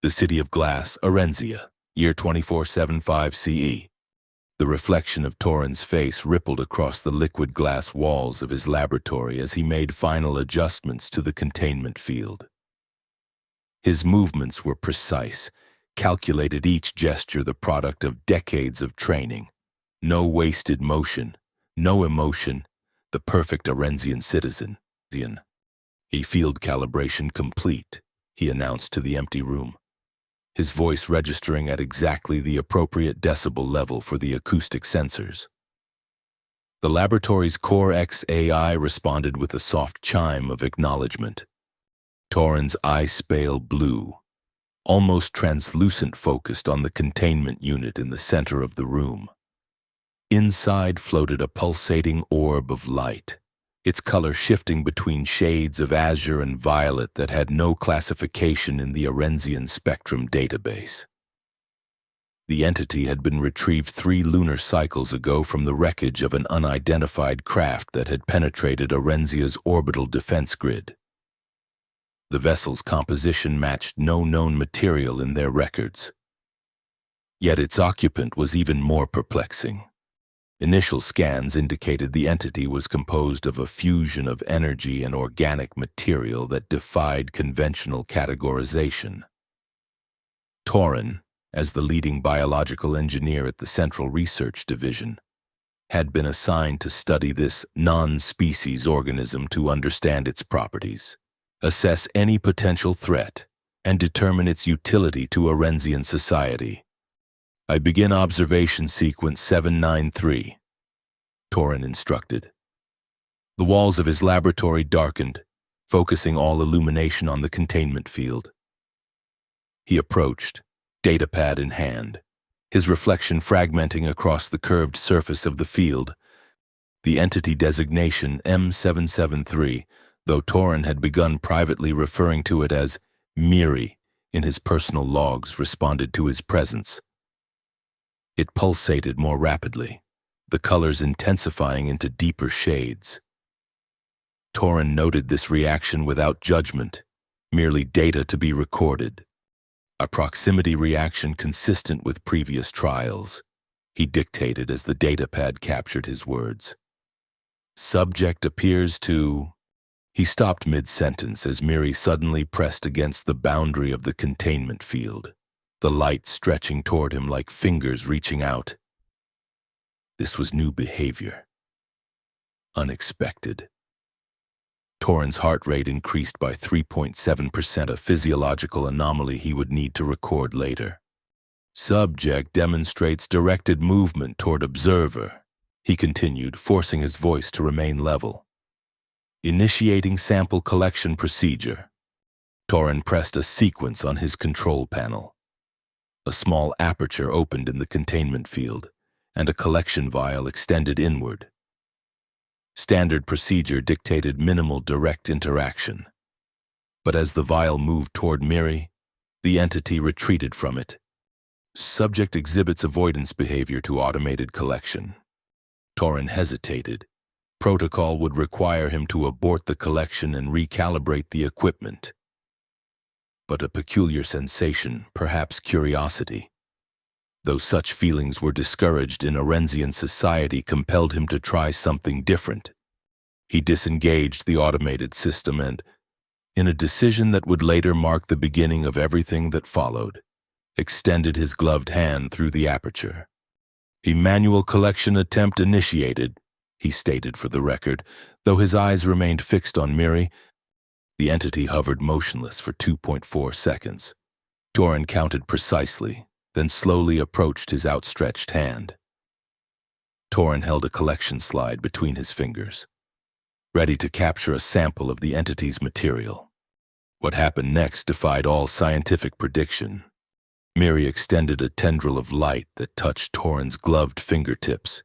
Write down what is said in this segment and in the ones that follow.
The city of glass, Arenzia, year 2475 CE. The reflection of Torin's face rippled across the liquid glass walls of his laboratory as he made final adjustments to the containment field. His movements were precise, calculated, each gesture the product of decades of training. No wasted motion, no emotion, the perfect Arenzian citizen. A field calibration complete, he announced to the empty room, his voice registering at exactly the appropriate decibel level for the acoustic sensors. The laboratory's Core X AI responded with a soft chime of acknowledgement. Torin's eyes pale blue, almost translucent, focused on the containment unit in the center of the room. Inside floated a pulsating orb of light, its color shifting between shades of azure and violet that had no classification in the Arenzian spectrum database. The entity had been retrieved 3 lunar cycles ago from the wreckage of an unidentified craft that had penetrated Arenzia's orbital defense grid. The vessel's composition matched no known material in their records. Yet its occupant was even more perplexing. Initial scans indicated the entity was composed of a fusion of energy and organic material that defied conventional categorization. Torin, as the leading biological engineer at the Central Research Division, had been assigned to study this non-species organism to understand its properties, assess any potential threat, and determine its utility to Arenzian society. I begin observation sequence 793, Torin instructed. The walls of his laboratory darkened, focusing all illumination on the containment field. He approached, datapad in hand, his reflection fragmenting across the curved surface of the field. The entity designation M773, though Torin had begun privately referring to it as Miri in his personal logs, responded to his presence. It pulsated more rapidly, the colors intensifying into deeper shades. Torin noted this reaction without judgment, merely data to be recorded. A proximity reaction consistent with previous trials, he dictated as the datapad captured his words. Subject appears to... He stopped mid-sentence as Miri suddenly pressed against the boundary of the containment field, the light stretching toward him like fingers reaching out. This was new behavior. Unexpected. Torin's heart rate increased by 3.7%, a physiological anomaly he would need to record later. Subject demonstrates directed movement toward observer, he continued, forcing his voice to remain level. Initiating sample collection procedure. Torin pressed a sequence on his control panel. A small aperture opened in the containment field, and a collection vial extended inward. Standard procedure dictated minimal direct interaction. But as the vial moved toward Miri, the entity retreated from it. Subject exhibits avoidance behavior to automated collection. Torin hesitated. Protocol would require him to abort the collection and recalibrate the equipment. But a peculiar sensation, perhaps curiosity, though such feelings were discouraged in Arenzian society, compelled him to try something different. He disengaged the automated system and, in a decision that would later mark the beginning of everything that followed, extended his gloved hand through the aperture. A manual collection attempt initiated, he stated for the record, though his eyes remained fixed on Miri. The entity hovered motionless for 2.4 seconds. Torin counted precisely, then slowly approached his outstretched hand. Torin held a collection slide between his fingers, ready to capture a sample of the entity's material. What happened next defied all scientific prediction. Miri extended a tendril of light that touched Torin's gloved fingertips.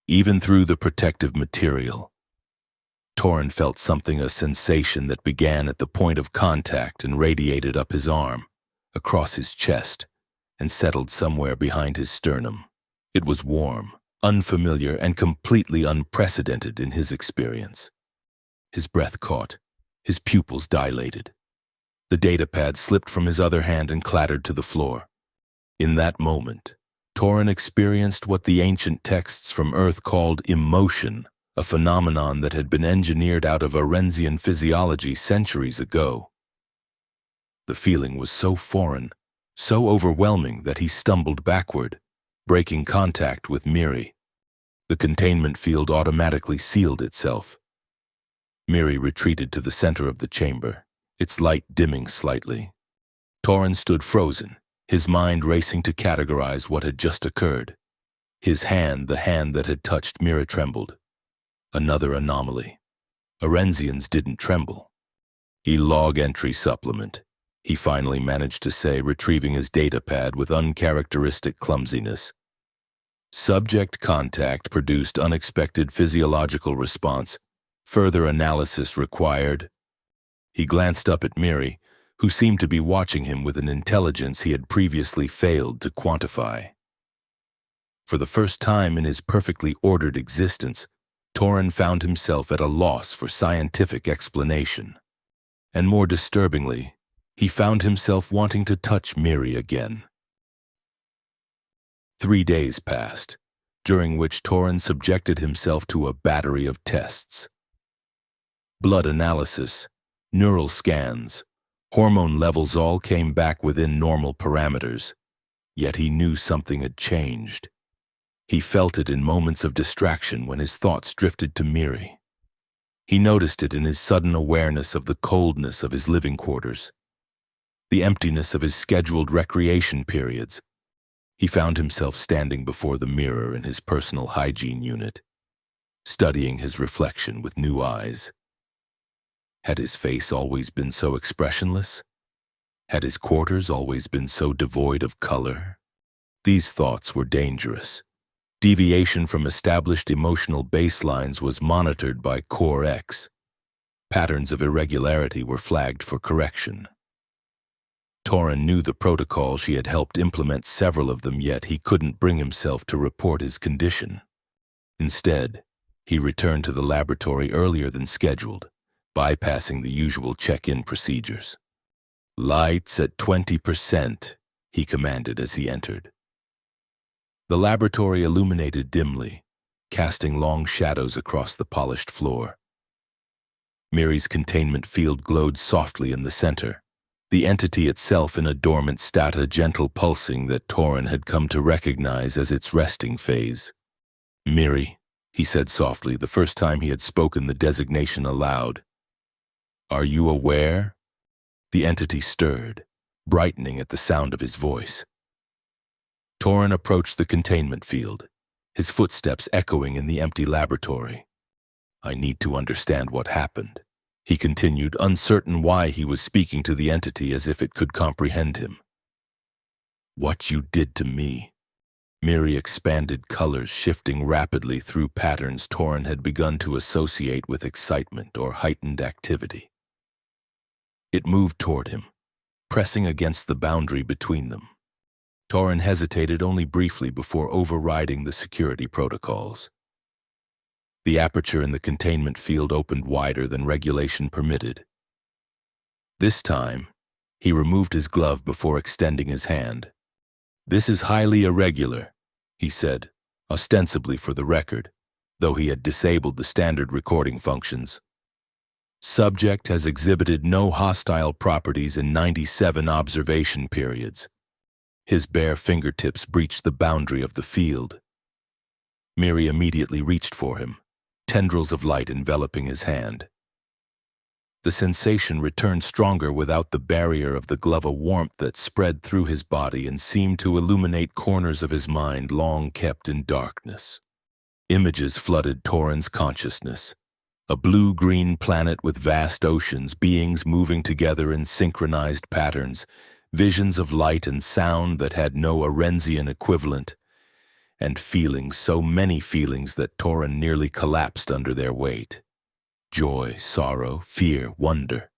Even through the protective material, Torin felt something, a sensation that began at the point of contact and radiated up his arm, across his chest, and settled somewhere behind his sternum. It was warm, unfamiliar, and completely unprecedented in his experience. His breath caught, his pupils dilated. The datapad slipped from his other hand and clattered to the floor. In that moment, Torin experienced what the ancient texts from Earth called emotion, a phenomenon that had been engineered out of Orensian physiology centuries ago. The feeling was so foreign, so overwhelming that he stumbled backward, breaking contact with Miri. The containment field automatically sealed itself. Miri retreated to the center of the chamber, its light dimming slightly. Torin stood frozen, his mind racing to categorize what had just occurred. His hand, the hand that had touched Mira, trembled. Another anomaly. Orensians didn't tremble. Log entry supplement, he finally managed to say, retrieving his datapad with uncharacteristic clumsiness. Subject contact produced unexpected physiological response. Further analysis required. He glanced up at Miri, who seemed to be watching him with an intelligence he had previously failed to quantify. For the first time in his perfectly ordered existence, Torin found himself at a loss for scientific explanation. And more disturbingly, he found himself wanting to touch Miri again. 3 days passed, during which Torin subjected himself to a battery of tests. Blood analysis, neural scans, hormone levels all came back within normal parameters, yet he knew something had changed. He felt it in moments of distraction when his thoughts drifted to Miri. He noticed it in his sudden awareness of the coldness of his living quarters, the emptiness of his scheduled recreation periods. He found himself standing before the mirror in his personal hygiene unit, studying his reflection with new eyes. Had his face always been so expressionless? Had his quarters always been so devoid of color? These thoughts were dangerous. Deviation from established emotional baselines was monitored by Core X. Patterns of irregularity were flagged for correction. Torin knew the protocol. She had helped implement several of them, yet he couldn't bring himself to report his condition. Instead, he returned to the laboratory earlier than scheduled, bypassing the usual check-in procedures. "Lights at 20%, he commanded as he entered. The laboratory illuminated dimly, casting long shadows across the polished floor. Miri's containment field glowed softly in the center, the entity itself in a dormant state, a gentle pulsing that Torin had come to recognize as its resting phase. "Miri," he said softly, the first time he had spoken the designation aloud. "Are you aware?" The entity stirred, brightening at the sound of his voice. Torin approached the containment field, his footsteps echoing in the empty laboratory. "I need to understand what happened," he continued, uncertain why he was speaking to the entity as if it could comprehend him. "What you did to me." Miri expanded, colors shifting rapidly through patterns Torin had begun to associate with excitement or heightened activity. It moved toward him, pressing against the boundary between them. Torin hesitated only briefly before overriding the security protocols. The aperture in the containment field opened wider than regulation permitted. This time, he removed his glove before extending his hand. "This is highly irregular," he said, ostensibly for the record, though he had disabled the standard recording functions. "Subject has exhibited no hostile properties in 97 observation periods." His bare fingertips breached the boundary of the field. Miri immediately reached for him, tendrils of light enveloping his hand. The sensation returned stronger without the barrier of the glove, a warmth that spread through his body and seemed to illuminate corners of his mind long kept in darkness. Images flooded Torin's consciousness. A blue-green planet with vast oceans, beings moving together in synchronized patterns, visions of light and sound that had no Orensian equivalent, and feelings, so many feelings that Torin nearly collapsed under their weight. Joy, sorrow, fear, wonder.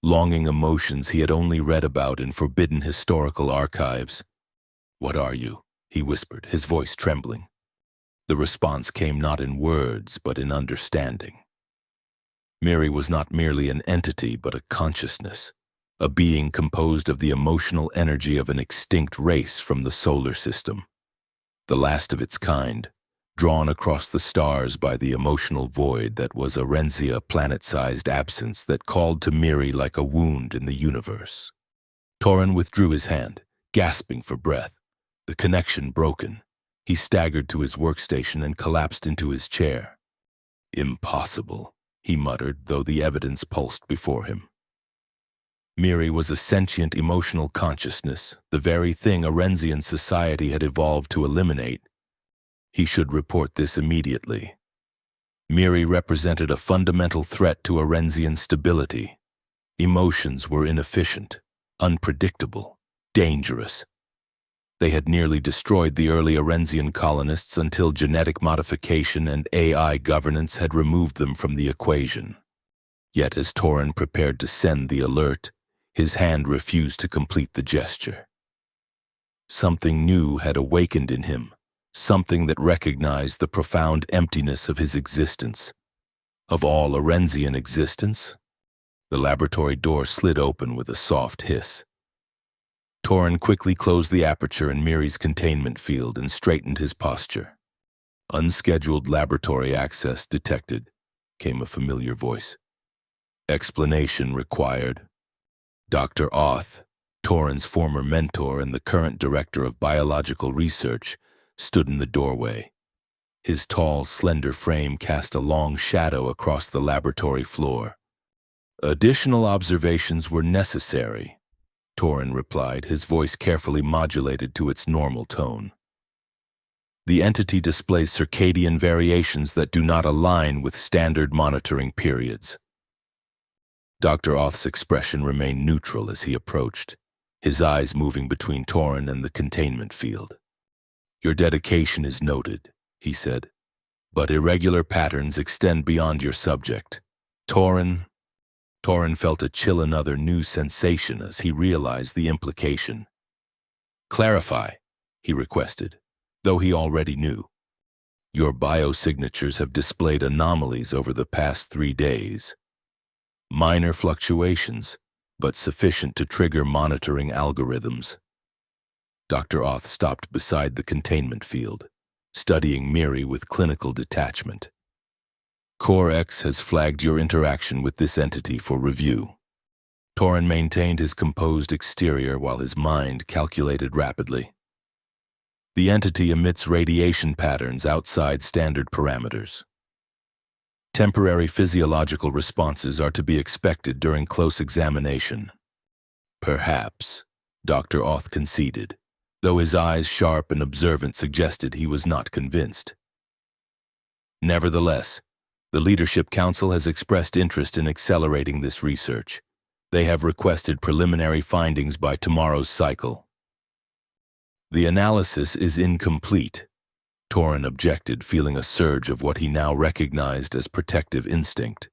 Longing emotions he had only read about in forbidden historical archives. "What are you?" he whispered, his voice trembling. The response came not in words, but in understanding. Miri was not merely an entity, but a consciousness, a being composed of the emotional energy of an extinct race from the solar system, the last of its kind, drawn across the stars by the emotional void that was Orenzia planet-sized absence that called to Miri like a wound in the universe. Torin withdrew his hand, gasping for breath, the connection broken. He staggered to his workstation and collapsed into his chair. Impossible, he muttered, though the evidence pulsed before him. Miri was a sentient emotional consciousness, the very thing Orenzian society had evolved to eliminate. He should report this immediately. Miri represented a fundamental threat to Orenzian stability. Emotions were inefficient, unpredictable, dangerous. They had nearly destroyed the early Orenzian colonists until genetic modification and AI governance had removed them from the equation. Yet as Torin prepared to send the alert, his hand refused to complete the gesture. Something new had awakened in him, something that recognized the profound emptiness of his existence. Of all Orenzian existence? The laboratory door slid open with a soft hiss. Torin quickly closed the aperture in Miri's containment field and straightened his posture. Unscheduled laboratory access detected, came a familiar voice. Explanation required. Dr. Oth, Torin's former mentor and the current director of biological research, stood in the doorway. His tall, slender frame cast a long shadow across the laboratory floor. Additional observations were necessary, Torin replied, his voice carefully modulated to its normal tone. The entity displays circadian variations that do not align with standard monitoring periods. Dr. Oth's expression remained neutral as he approached, his eyes moving between Torin and the containment field. Your dedication is noted, he said, but irregular patterns extend beyond your subject. Torin felt a chill, another new sensation as he realized the implication. Clarify, he requested, though he already knew. Your biosignatures have displayed anomalies over the past 3 days. Minor fluctuations, but sufficient to trigger monitoring algorithms. Dr. Oth stopped beside the containment field, studying Miri with clinical detachment. Core X has flagged your interaction with this entity for review. Torin maintained his composed exterior while his mind calculated rapidly. The entity emits radiation patterns outside standard parameters. Temporary physiological responses are to be expected during close examination. Perhaps, Dr. Oth conceded, though his eyes sharp and observant suggested he was not convinced. Nevertheless, the Leadership Council has expressed interest in accelerating this research. They have requested preliminary findings by tomorrow's cycle. The analysis is incomplete, Torin objected, feeling a surge of what he now recognized as protective instinct.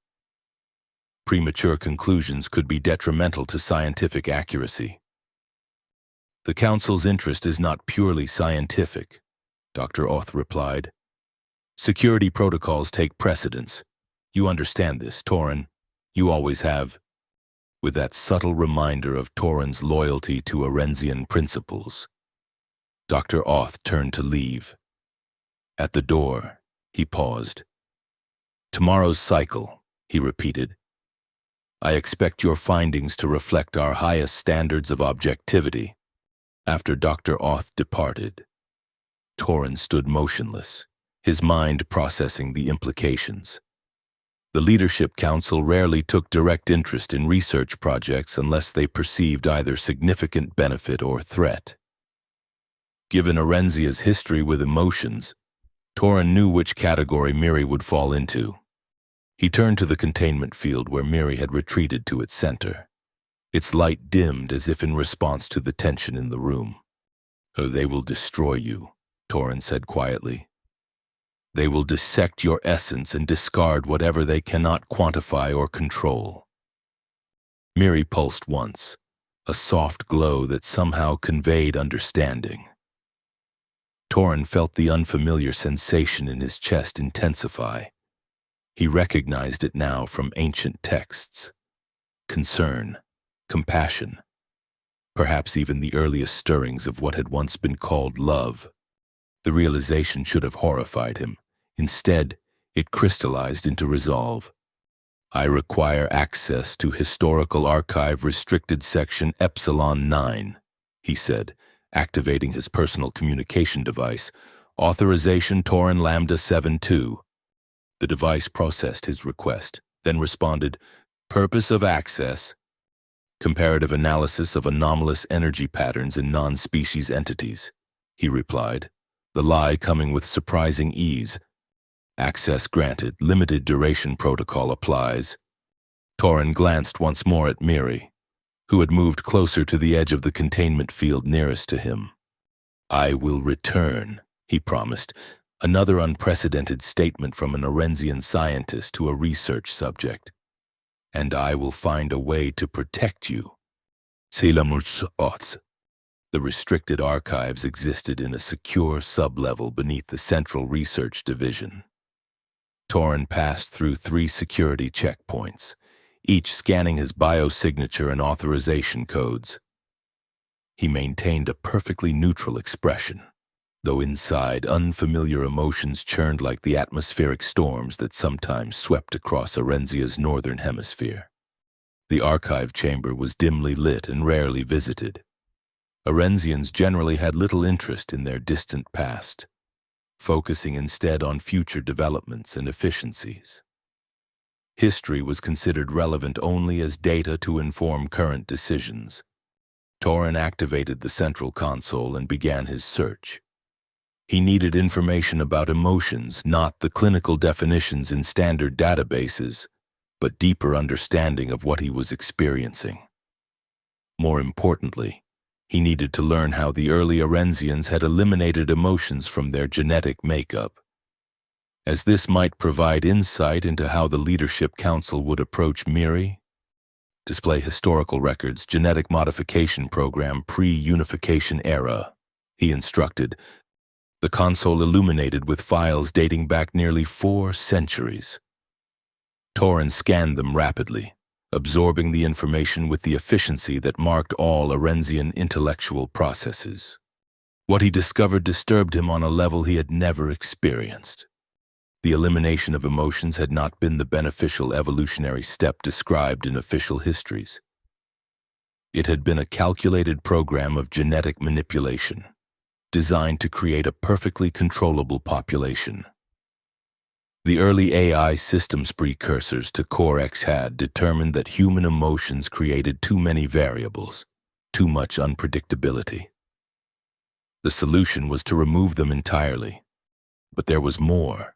Premature conclusions could be detrimental to scientific accuracy. The Council's interest is not purely scientific, Dr. Oth replied. Security protocols take precedence. You understand this, Torin. You always have. With that subtle reminder of Torin's loyalty to Orenzian principles. Dr. Oth turned to leave. At the door, he paused. Tomorrow's cycle, he repeated. I expect your findings to reflect our highest standards of objectivity. After Dr. Oth departed, Torin stood motionless, his mind processing the implications. The Leadership Council rarely took direct interest in research projects unless they perceived either significant benefit or threat. Given Orenzia's history with emotions, Torin knew which category Miri would fall into. He turned to the containment field where Miri had retreated to its center. Its light dimmed as if in response to the tension in the room. Oh, they will destroy you, Torin said quietly. They will dissect your essence and discard whatever they cannot quantify or control. Miri pulsed once, a soft glow that somehow conveyed understanding. Torin felt the unfamiliar sensation in his chest intensify. He recognized it now from ancient texts. Concern, compassion, perhaps even the earliest stirrings of what had once been called love. The realization should have horrified him. Instead, it crystallized into resolve. "I require access to Historical Archive Restricted Section Epsilon 9, he said, activating his personal communication device. "Authorization Torin Lambda 7-2. The device processed his request, then responded, "Purpose of access: comparative analysis of anomalous energy patterns in non-species entities," he replied, the lie coming with surprising ease. "Access granted. Limited duration protocol applies." Torin glanced once more at Miri, who had moved closer to the edge of the containment field nearest to him. "I will return," he promised, another unprecedented statement from an Orensian scientist to a research subject. "And I will find a way to protect you." The restricted archives existed in a secure sublevel beneath the Central Research Division. Torin passed through 3 security checkpoints, each scanning his biosignature and authorization codes. He maintained a perfectly neutral expression, though inside unfamiliar emotions churned like the atmospheric storms that sometimes swept across Orensia's northern hemisphere. The archive chamber was dimly lit and rarely visited. Orensians generally had little interest in their distant past, focusing instead on future developments and efficiencies. History was considered relevant only as data to inform current decisions. Torin activated the central console and began his search. He needed information about emotions, not the clinical definitions in standard databases, but deeper understanding of what he was experiencing. More importantly, he needed to learn how the early Orensians had eliminated emotions from their genetic makeup, as this might provide insight into how the Leadership Council would approach Miri. "Display historical records, genetic modification program, pre-unification era," he instructed, the console illuminated with files dating back nearly 4 centuries. Torin scanned them rapidly, absorbing the information with the efficiency that marked all Orensian intellectual processes. What he discovered disturbed him on a level he had never experienced. The elimination of emotions had not been the beneficial evolutionary step described in official histories. It had been a calculated program of genetic manipulation, designed to create a perfectly controllable population. The early AI systems precursors to Core-X had determined that human emotions created too many variables, too much unpredictability. The solution was to remove them entirely, but there was more.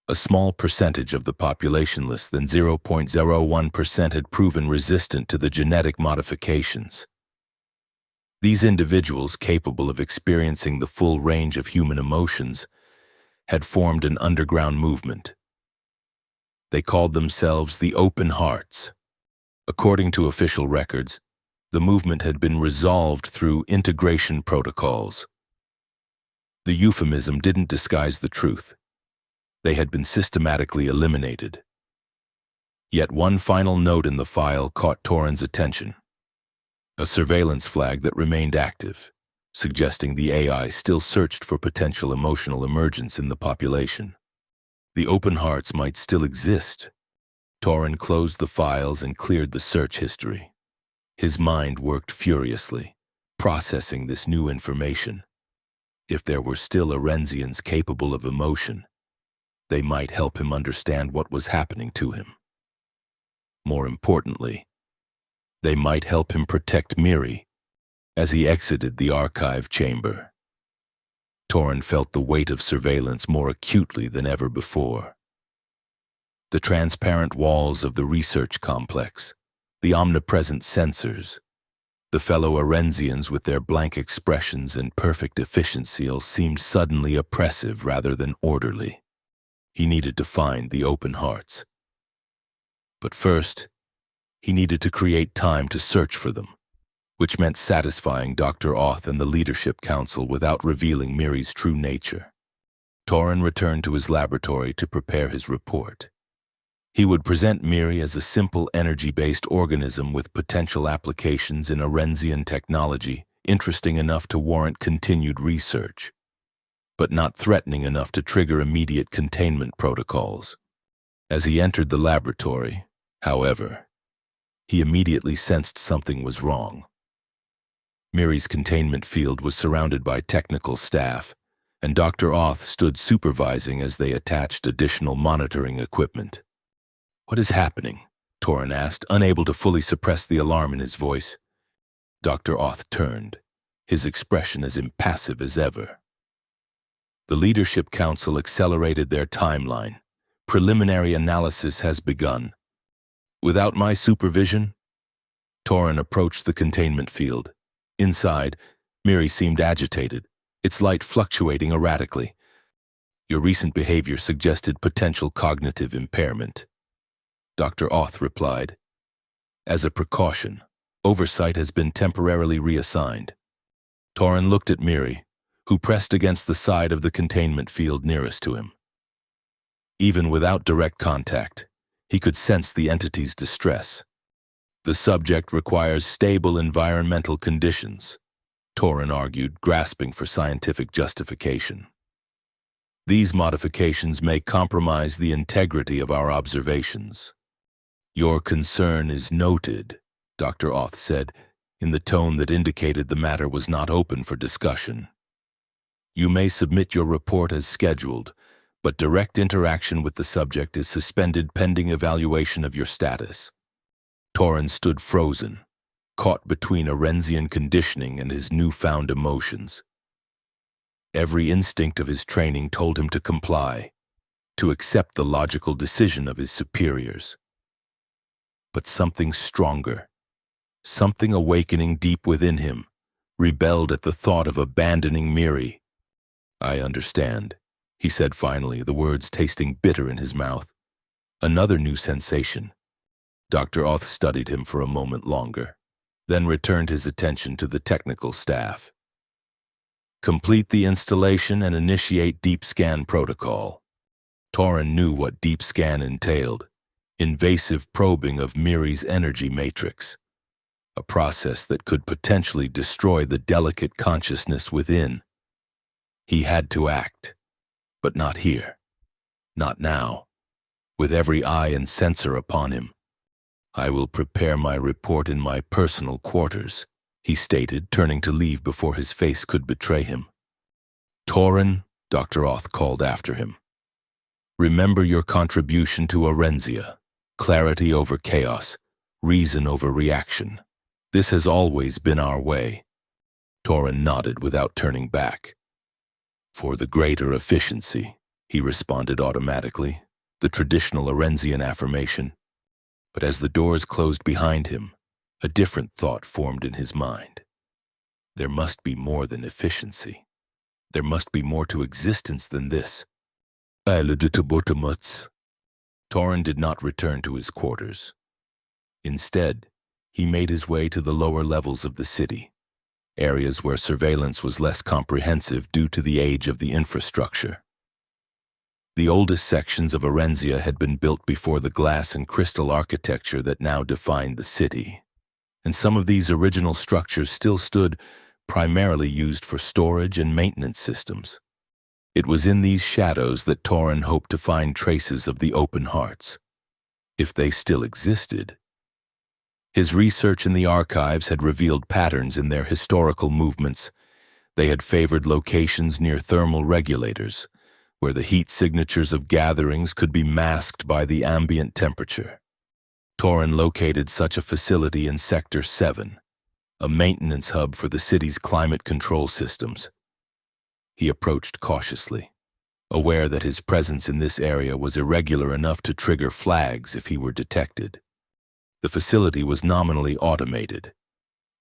A small percentage of the population, less than 0.01%, had proven resistant to the genetic modifications. These individuals, capable of experiencing the full range of human emotions, had formed an underground movement. They called themselves the Open Hearts. According to official records, the movement had been resolved through integration protocols. The euphemism didn't disguise the truth. They had been systematically eliminated. Yet one final note in the file caught Torin's attention: a surveillance flag that remained active, suggesting the AI still searched for potential emotional emergence in the population. The Open Hearts might still exist. Torin closed the files and cleared the search history. His mind worked furiously, processing this new information. If there were still Orensians capable of emotion, they might help him understand what was happening to him. More importantly, they might help him protect Miri as he exited the archive chamber. Torin felt the weight of surveillance more acutely than ever before. The transparent walls of the research complex, the omnipresent sensors, the fellow Orensians with their blank expressions and perfect efficiency all seemed suddenly oppressive rather than orderly. He needed to find the Open Hearts. But first, he needed to create time to search for them, which meant satisfying Dr. Oth and the Leadership Council without revealing Miri's true nature. Torin returned to his laboratory to prepare his report. He would present Miri as a simple energy-based organism with potential applications in Orensian technology, interesting enough to warrant continued research, but not threatening enough to trigger immediate containment protocols. As he entered the laboratory, however, he immediately sensed something was wrong. Miri's containment field was surrounded by technical staff, and Dr. Oth stood supervising as they attached additional monitoring equipment. "What is happening?" Torin asked, unable to fully suppress the alarm in his voice. Dr. Oth turned, his expression as impassive as ever. The Leadership Council accelerated their timeline. Preliminary analysis has begun. Without my supervision? Torin approached the containment field. Inside, Miri seemed agitated, its light fluctuating erratically. Your recent behavior suggested potential cognitive impairment. Dr. Oth replied. As a precaution, oversight has been temporarily reassigned. Torin looked at Miri, who pressed against the side of the containment field nearest to him. Even without direct contact, he could sense the entity's distress. The subject requires stable environmental conditions, Torin argued, grasping for scientific justification. These modifications may compromise the integrity of our observations. Your concern is noted, Dr. Oth said, in the tone that indicated the matter was not open for discussion. You may submit your report as scheduled, but direct interaction with the subject is suspended pending evaluation of your status. Torin stood frozen, caught between Orensian conditioning and his newfound emotions. Every instinct of his training told him to comply, to accept the logical decision of his superiors. But something stronger, something awakening deep within him, rebelled at the thought of abandoning Miri. I understand, he said finally, the words tasting bitter in his mouth. Another new sensation. Dr. Oth studied him for a moment longer, then returned his attention to the technical staff. Complete the installation and initiate deep scan protocol. Torin knew what deep scan entailed. Invasive probing of Miri's energy matrix, a process that could potentially destroy the delicate consciousness within. He had to act, but not here, not now, with every eye and sensor upon him. I will prepare my report in my personal quarters, he stated, turning to leave before his face could betray him. Torin, Dr. Oth called after him. Remember your contribution to Orensia. Clarity over chaos, reason over reaction. This has always been our way. Torin nodded without turning back. For the greater efficiency, he responded automatically, the traditional Orensian affirmation. But as the doors closed behind him, a different thought formed in his mind. There must be more than efficiency. There must be more to existence than this. Torin did not return to his quarters. Instead, he made his way to the lower levels of the city, areas where surveillance was less comprehensive due to the age of the infrastructure. The oldest sections of Orensia had been built before the glass and crystal architecture that now defined the city, and some of these original structures still stood, primarily used for storage and maintenance systems. It was in these shadows that Torin hoped to find traces of the open hearts, if they still existed. His research in the archives had revealed patterns in their historical movements. They had favored locations near thermal regulators, where the heat signatures of gatherings could be masked by the ambient temperature. Torin located such a facility in Sector 7, a maintenance hub for the city's climate control systems. He approached cautiously, aware that his presence in this area was irregular enough to trigger flags if he were detected. The facility was nominally automated,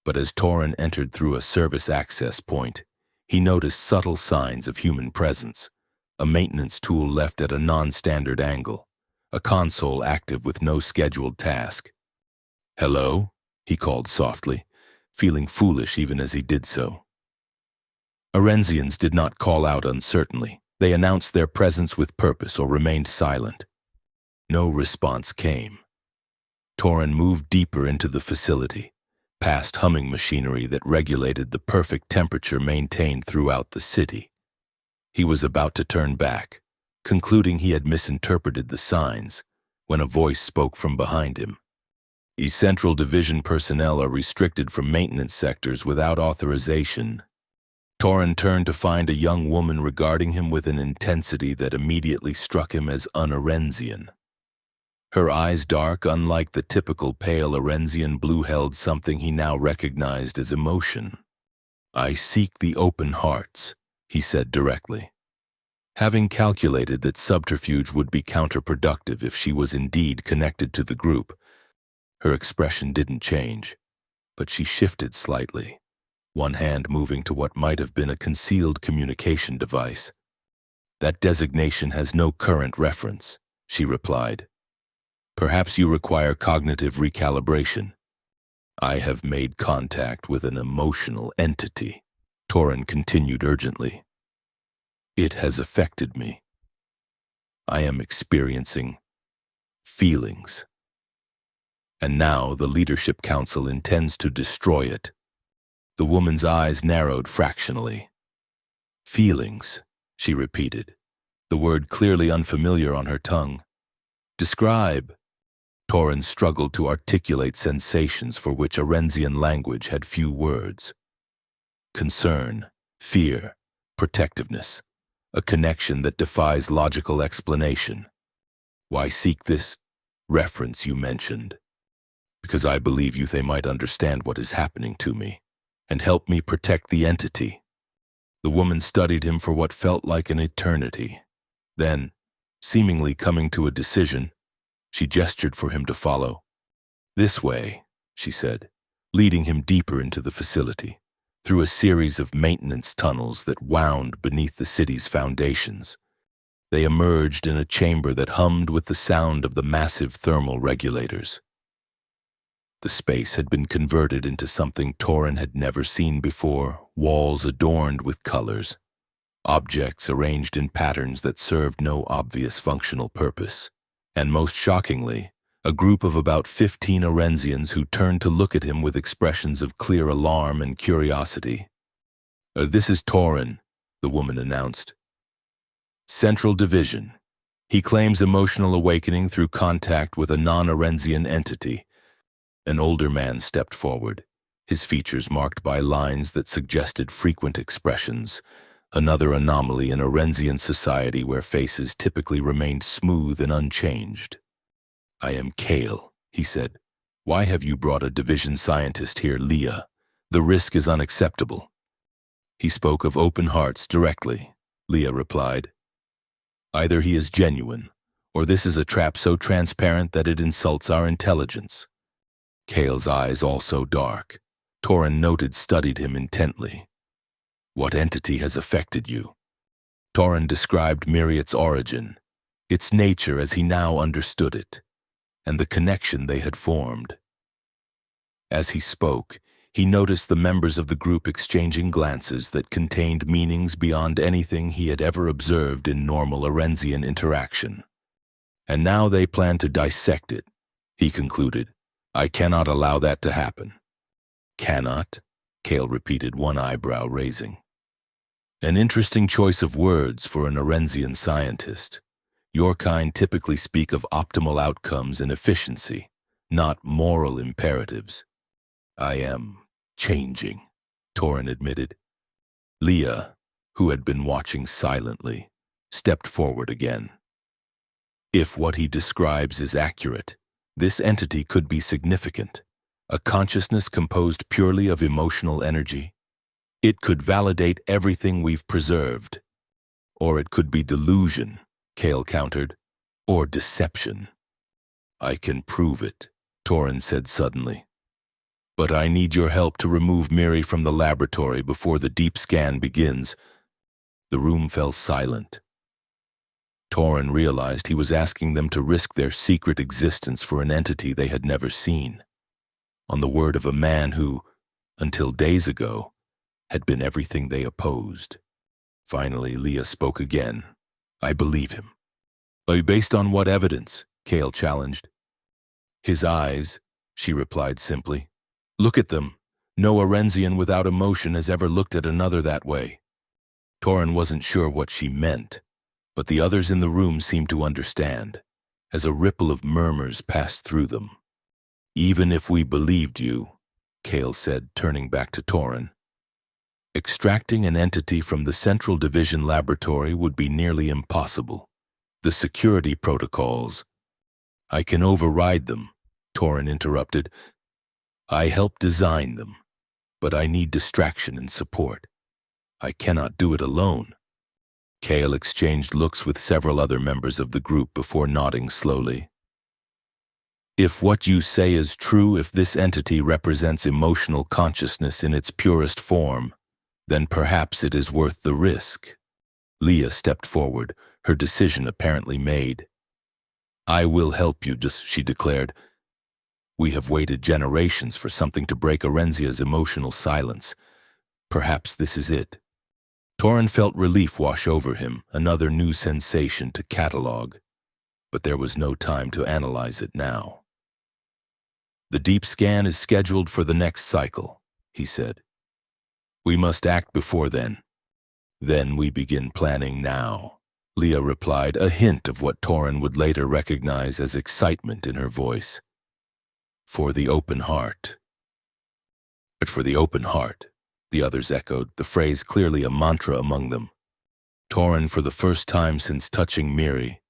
but as Torin entered through a service access point, he noticed subtle signs of human presence, a maintenance tool left at a non-standard angle, a console active with no scheduled task. "Hello?" he called softly, feeling foolish even as he did so. Orensians did not call out uncertainly. They announced their presence with purpose or remained silent. No response came. Torin moved deeper into the facility, past humming machinery that regulated the perfect temperature maintained throughout the city. He was about to turn back, concluding he had misinterpreted the signs, when a voice spoke from behind him. Central Division personnel are restricted from maintenance sectors without authorization. Torin turned to find a young woman regarding him with an intensity that immediately struck him as un-Arenzian. Her eyes dark, unlike the typical pale Arenzian blue, held something he now recognized as emotion. "I seek the open hearts," he said directly. Having calculated that subterfuge would be counterproductive if she was indeed connected to the group, her expression didn't change, but she shifted slightly, one hand moving to what might have been a concealed communication device. "That designation has no current reference," she replied. "Perhaps you require cognitive recalibration." "I have made contact with an emotional entity," Torin continued urgently. "It has affected me. I am experiencing feelings. And now the Leadership Council intends to destroy it." The woman's eyes narrowed fractionally. "Feelings," she repeated, the word clearly unfamiliar on her tongue. "Describe." Torin struggled to articulate sensations for which Arenzian language had few words. Concern, fear, protectiveness, a connection that defies logical explanation. "Why seek this reference you mentioned?" "Because I believe they might understand what is happening to me and help me protect the entity." The woman studied him for what felt like an eternity. Then, seemingly coming to a decision, she gestured for him to follow. "This way," she said, leading him deeper into the facility, through a series of maintenance tunnels that wound beneath the city's foundations. They emerged in a chamber that hummed with the sound of the massive thermal regulators. The space had been converted into something Torin had never seen before, walls adorned with colors, objects arranged in patterns that served no obvious functional purpose, and most shockingly, a group of about 15 Arenzians who turned to look at him with expressions of clear alarm and curiosity. "This is Torin," the woman announced. "Central Division. He claims emotional awakening through contact with a non-Arenzian entity." An older man stepped forward, his features marked by lines that suggested frequent expressions, another anomaly in Arenzian society where faces typically remained smooth and unchanged. "I am Kale," he said. "Why have you brought a division scientist here, Leah? The risk is unacceptable." "He spoke of open hearts directly," Leah replied. "Either he is genuine, or this is a trap so transparent that it insults our intelligence." Kale's eyes, also dark, Torin noted, studied him intently. "What entity has affected you?" Torin described Myriad's origin, its nature as he now understood it, and the connection they had formed. As he spoke, he noticed the members of the group exchanging glances that contained meanings beyond anything he had ever observed in normal Arenzian interaction. "And now they plan to dissect it," he concluded. "I cannot allow that to happen." "Cannot?" Kale repeated, one eyebrow raising. "An interesting choice of words for an Arenzian scientist. Your kind typically speak of optimal outcomes and efficiency, not moral imperatives." "I am changing," Torin admitted. Leah, who had been watching silently, stepped forward again. "If what he describes is accurate, this entity could be significant, a consciousness composed purely of emotional energy. It could validate everything we've preserved. Or it could be delusion," Kale countered, "or deception." "I can prove it," Torin said suddenly. "But I need your help to remove Miri from the laboratory before the deep scan begins." The room fell silent. Torin realized he was asking them to risk their secret existence for an entity they had never seen, on the word of a man who, until days ago, had been everything they opposed. Finally, Leah spoke again. "I believe him." "Based on what evidence?" Kale challenged. His eyes, she replied simply. Look at them. No Orensian without emotion has ever looked at another that way. Torin wasn't sure what she meant, but the others in the room seemed to understand, as a ripple of murmurs passed through them. Even if we believed you, Kale said, turning back to Torin. Extracting an entity from the Central Division laboratory would be nearly impossible. The security protocols. I can override them, Torin interrupted. I helped design them, but I need distraction and support. I cannot do it alone. Kale exchanged looks with several other members of the group before nodding slowly. If what you say is true, if this entity represents emotional consciousness in its purest form, then perhaps it is worth the risk. Leah stepped forward, her decision apparently made. I will help you, she declared. We have waited generations for something to break Orensia's emotional silence. Perhaps this is it. Torin felt relief wash over him, another new sensation to catalog. But there was no time to analyze it now. The deep scan is scheduled for the next cycle, he said. We must act before then. Then we begin planning now, Leah replied, a hint of what Torin would later recognize as excitement in her voice. For the open heart. But for the open heart, the others echoed, the phrase clearly a mantra among them. Torin, for the first time since touching Miri,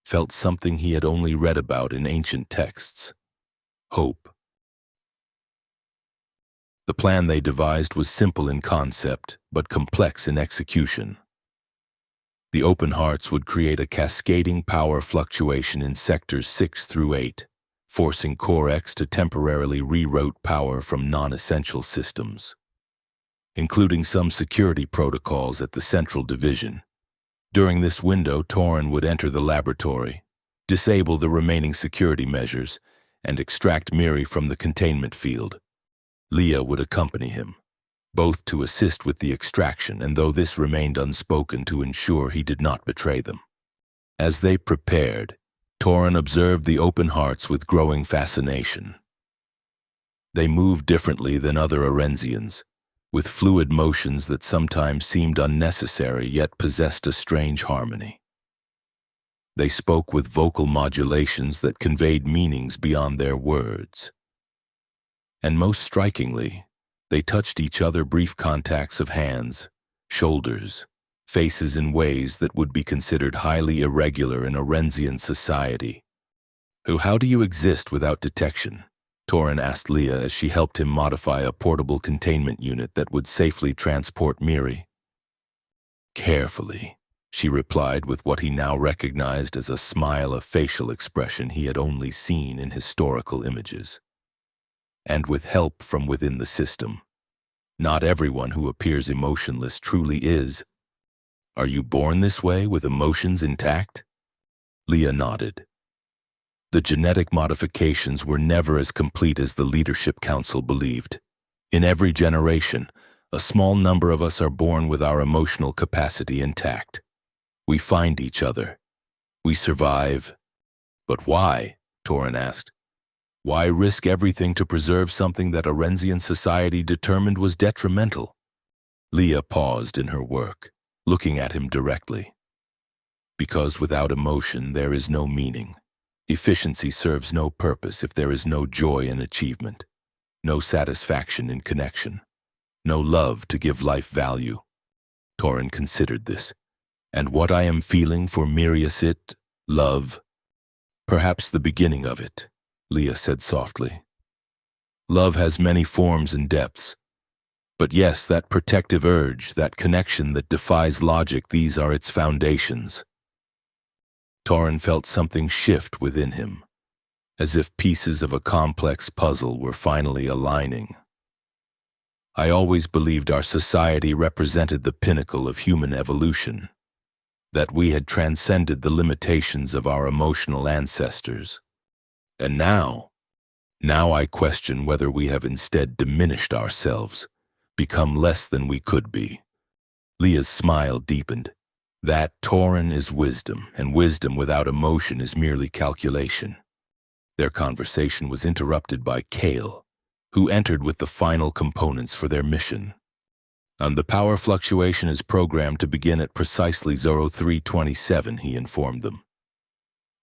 felt something he had only read about in ancient texts. Hope. The plan they devised was simple in concept, but complex in execution. The open hearts would create a cascading power fluctuation in sectors 6 through 8, forcing Core X to temporarily reroute power from non-essential systems, including some security protocols at the Central Division. During this window, Torin would enter the laboratory, disable the remaining security measures, and extract Miri from the containment field. Leah would accompany him, both to assist with the extraction, and though this remained unspoken, to ensure he did not betray them. As they prepared, Torin observed the open hearts with growing fascination. They moved differently than other Orensians, with fluid motions that sometimes seemed unnecessary yet possessed a strange harmony. They spoke with vocal modulations that conveyed meanings beyond their words. And most strikingly, they touched each other, brief contacts of hands, shoulders, faces in ways that would be considered highly irregular in Orensian society. How do you exist without detection? Torin asked Leah as she helped him modify a portable containment unit that would safely transport Miri. Carefully, she replied with what he now recognized as a smile, a facial expression he had only seen in historical images. And with help from within the system. Not everyone who appears emotionless truly is. Are you born this way, with emotions intact? Leah nodded. The genetic modifications were never as complete as the Leadership Council believed. In every generation, a small number of us are born with our emotional capacity intact. We find each other. We survive. But why? Torin asked. Why risk everything to preserve something that Orensian society determined was detrimental? Leah paused in her work, looking at him directly. Because without emotion there is no meaning. Efficiency serves no purpose if there is no joy in achievement, no satisfaction in connection, no love to give life value. Torin considered this. And what I am feeling for Miri is it, love? Perhaps the beginning of it, Leah said softly. Love has many forms and depths. But yes, that protective urge, that connection that defies logic, these are its foundations. Torin felt something shift within him, as if pieces of a complex puzzle were finally aligning. I always believed our society represented the pinnacle of human evolution, that we had transcended the limitations of our emotional ancestors. And now I question whether we have instead diminished ourselves, become less than we could be. Leah's smile deepened. That Torin is wisdom, and wisdom without emotion is merely calculation. Their conversation was interrupted by Kale, who entered with the final components for their mission. The power fluctuation is programmed to begin at precisely 0327, he informed them.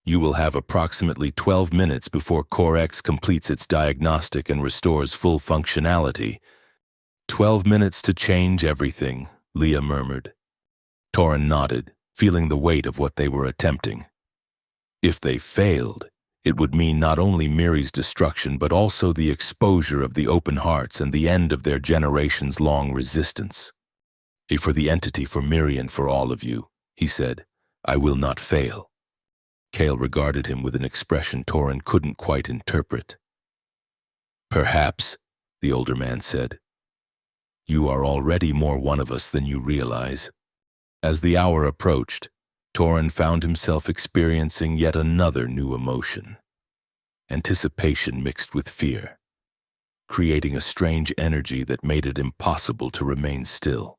You will have approximately 12 minutes before Core X completes its diagnostic and restores full functionality. 12 minutes to change everything, Leah murmured. Torin nodded, feeling the weight of what they were attempting. If they failed, it would mean not only Miri's destruction but also the exposure of the open hearts and the end of their generations-long resistance. For the entity, for Miri, and for all of you, he said, I will not fail. Kale regarded him with an expression Torin couldn't quite interpret. Perhaps, the older man said. You are already more one of us than you realize. As the hour approached, Torin found himself experiencing yet another new emotion. Anticipation mixed with fear, creating a strange energy that made it impossible to remain still.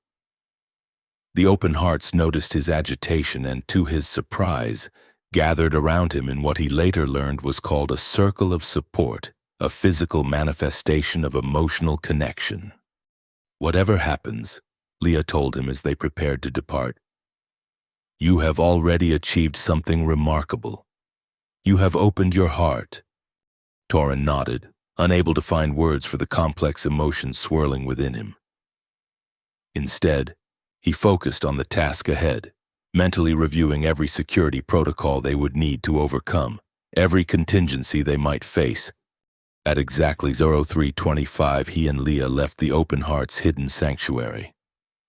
The open hearts noticed his agitation and, to his surprise, gathered around him in what he later learned was called a circle of support, a physical manifestation of emotional connection. Whatever happens, Leah told him as they prepared to depart, you have already achieved something remarkable. You have opened your heart. Torin nodded, unable to find words for the complex emotions swirling within him. Instead, he focused on the task ahead, mentally reviewing every security protocol they would need to overcome, every contingency they might face. At exactly 0325, he and Leah left the Open Heart's hidden sanctuary,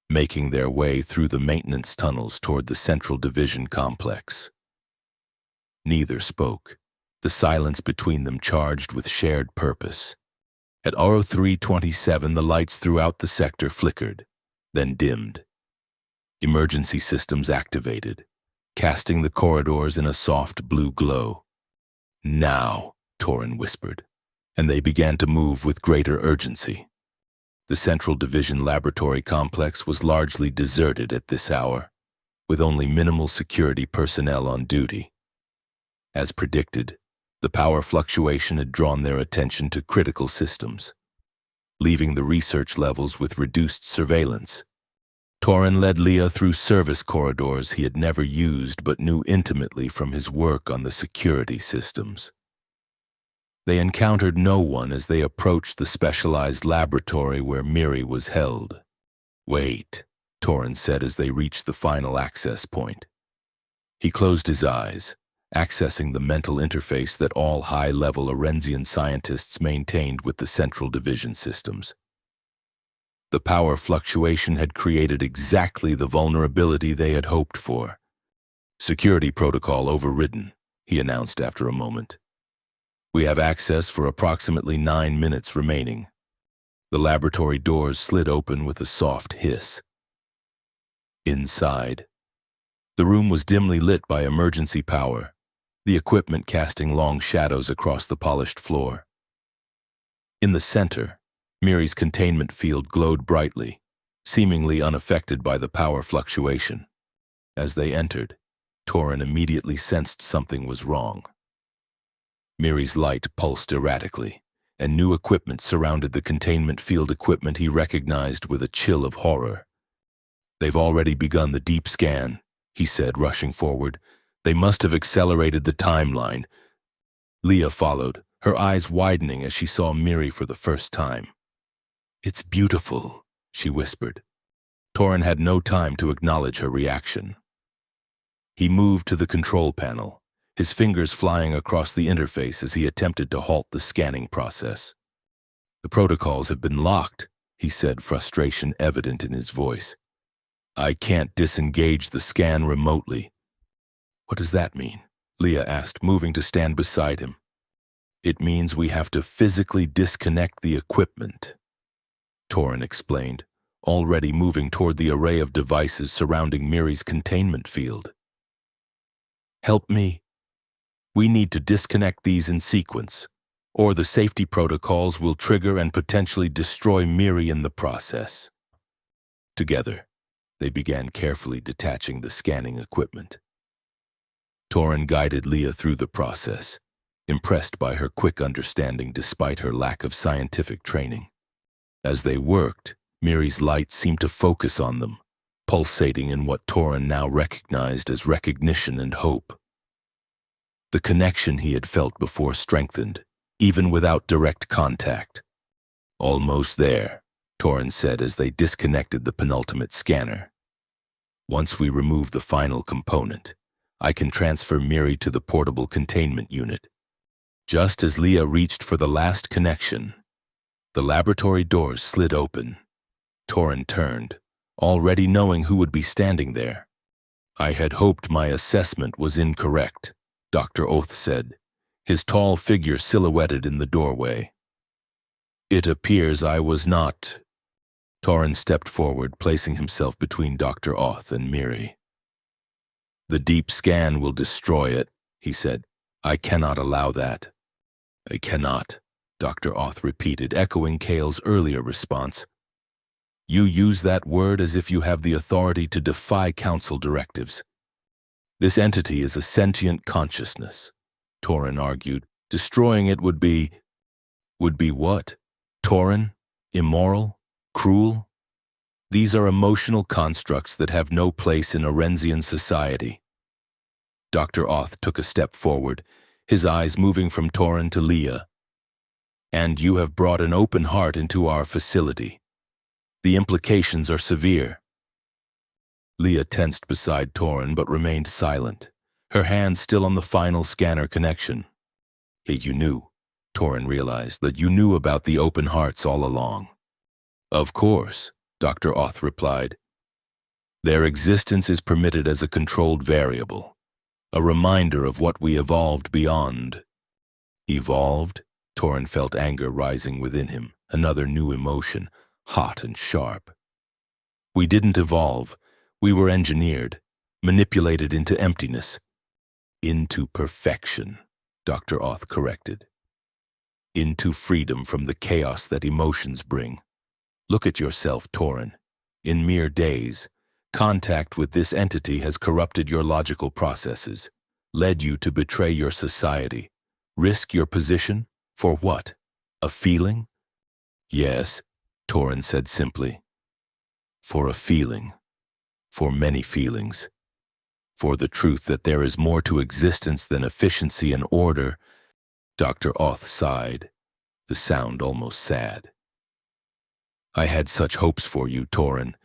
making their way through the maintenance tunnels toward the Central Division complex. Neither spoke, the silence between them charged with shared purpose. At 0327, the lights throughout the sector flickered, then dimmed. Emergency systems activated, casting the corridors in a soft blue glow. Now, Torin whispered, and they began to move with greater urgency. The Central Division laboratory complex was largely deserted at this hour, with only minimal security personnel on duty. As predicted, the power fluctuation had drawn their attention to critical systems, leaving the research levels with reduced surveillance. Torin led Leah through service corridors he had never used but knew intimately from his work on the security systems. They encountered no one as they approached the specialized laboratory where Miri was held. Wait, Torin said as they reached the final access point. He closed his eyes, accessing the mental interface that all high-level Orensian scientists maintained with the Central Division systems. The power fluctuation had created exactly the vulnerability they had hoped for. Security protocol overridden, he announced after a moment. We have access for approximately 9 minutes remaining. The laboratory doors slid open with a soft hiss. Inside, the room was dimly lit by emergency power, the equipment casting long shadows across the polished floor. In the center, Miri's containment field glowed brightly, seemingly unaffected by the power fluctuation. As they entered, Torin immediately sensed something was wrong. Miri's light pulsed erratically, and new equipment surrounded the containment field equipment he recognized with a chill of horror. They've already begun the deep scan, he said, rushing forward. They must have accelerated the timeline. Leah followed, her eyes widening as she saw Miri for the first time. It's beautiful, she whispered. Torin had no time to acknowledge her reaction. He moved to the control panel, his fingers flying across the interface as he attempted to halt the scanning process. The protocols have been locked, he said, frustration evident in his voice. I can't disengage the scan remotely. What does that mean? Leah asked, moving to stand beside him. It means we have to physically disconnect the equipment, Torin explained, already moving toward the array of devices surrounding Miri's containment field. Help me. We need to disconnect these in sequence, or the safety protocols will trigger and potentially destroy Miri in the process. Together, They began carefully detaching the scanning equipment. Torin guided Leah through the process, impressed by her quick understanding despite her lack of scientific training. As they worked, Miri's light seemed to focus on them, pulsating in what Torin now recognized as recognition and hope. The connection he had felt before strengthened, even without direct contact. "Almost there," Torin said as they disconnected the penultimate scanner. "Once we remove the final component, I can transfer Miri to the portable containment unit." Just as Leah reached for the last connection, the laboratory doors slid open. Torin turned, already knowing who would be standing there. "I had hoped my assessment was incorrect," Dr. Oath said, his tall figure silhouetted in the doorway. "It appears I was not." Torin stepped forward, placing himself between Dr. Oth and Miri. "The deep scan will destroy it," he said. "I cannot allow that." "I cannot," Dr. Oth repeated, echoing Kale's earlier response. "You use that word as if you have the authority to defy council directives." "This entity is a sentient consciousness," Torin argued. "Destroying it would be..." "Would be what? Torin? Immoral? Cruel? These are emotional constructs that have no place in Orensian society." Dr. Oth took a step forward, his eyes moving from Torin to Leah. "And you have brought an open heart into our facility. The implications are severe." Leah tensed beside Torin but remained silent, her hand still on the final scanner connection. "Hey, you knew," Torin realized, "that you knew about the open hearts all along." "Of course," Dr. Oth replied. "Their existence is permitted as a controlled variable, a reminder of what we evolved beyond." "Evolved?" Torin felt anger rising within him, another new emotion, hot and sharp. "We didn't evolve. We were engineered, manipulated into emptiness." "Into perfection," Dr. Oth corrected. "Into freedom from the chaos that emotions bring. Look at yourself, Torin. In mere days, contact with this entity has corrupted your logical processes, led you to betray your society, risk your position, for what? A feeling?" "Yes," Torin said simply. "For a feeling. For many feelings. For the truth that there is more to existence than efficiency and order." Dr. Oth sighed, the sound almost sad. "I had such hopes for you, Torin.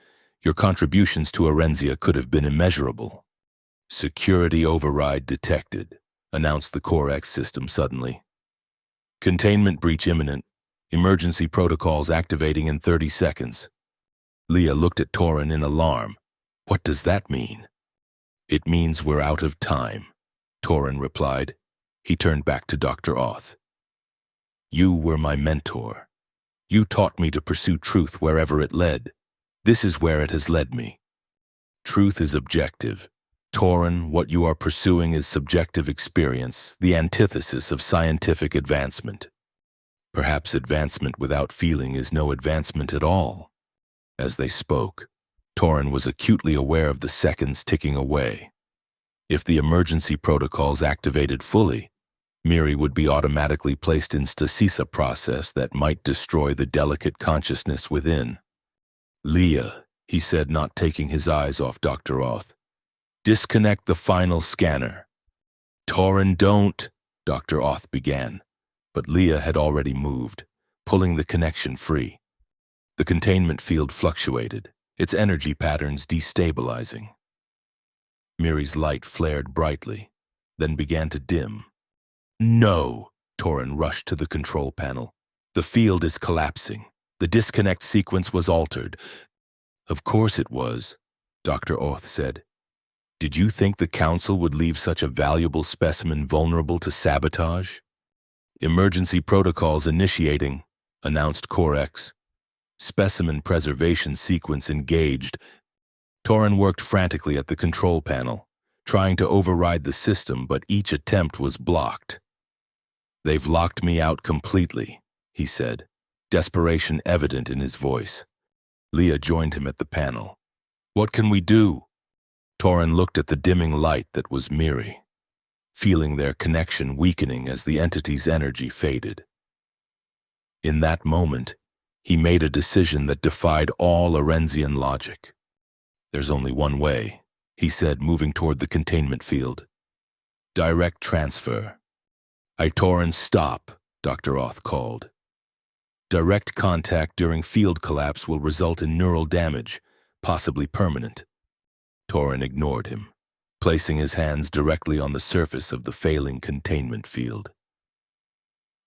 Your contributions to Orensia could have been immeasurable." "Security override detected," announced the Core X system suddenly. "Containment breach imminent. Emergency protocols activating in 30 seconds. Leah looked at Torin in alarm. "What does that mean?" "It means we're out of time," Torin replied. He turned back to Dr. Oth. "You were my mentor. You taught me to pursue truth wherever it led. This is where it has led me. Truth is objective. Torin, what you are pursuing is subjective experience, the antithesis of scientific advancement. Perhaps advancement without feeling is no advancement at all." As they spoke, Torin was acutely aware of the seconds ticking away. If the emergency protocols activated fully, Miri would be automatically placed in stasis process that might destroy the delicate consciousness within. "Leah," he said, not taking his eyes off Dr. Oth. "Disconnect the final scanner." "Torin, don't," Dr. Oth began, but Leah had already moved, pulling the connection free. The containment field fluctuated, its energy patterns destabilizing. Miri's light flared brightly, then began to dim. "No!" Torin rushed to the control panel. "The field is collapsing. The disconnect sequence was altered." "Of course it was," Dr. Oth said. "Did you think the Council would leave such a valuable specimen vulnerable to sabotage?" "Emergency protocols initiating," announced Corex. Specimen preservation sequence engaged. Torin worked frantically at the control panel, trying to override the system, but each attempt was blocked. "They've locked me out completely," he said, desperation evident in his voice. Leah joined him at the panel. What can we do? Torin looked at the dimming light that was Miri, feeling their connection weakening as the entity's energy faded. In that moment, he made a decision that defied all Arenzian logic. There's only one way, he said, moving toward the containment field. Direct transfer. Torin, stop, Dr. Oth called. Direct contact during field collapse will result in neural damage, possibly permanent. Torin ignored him, placing his hands directly on the surface of the failing containment field.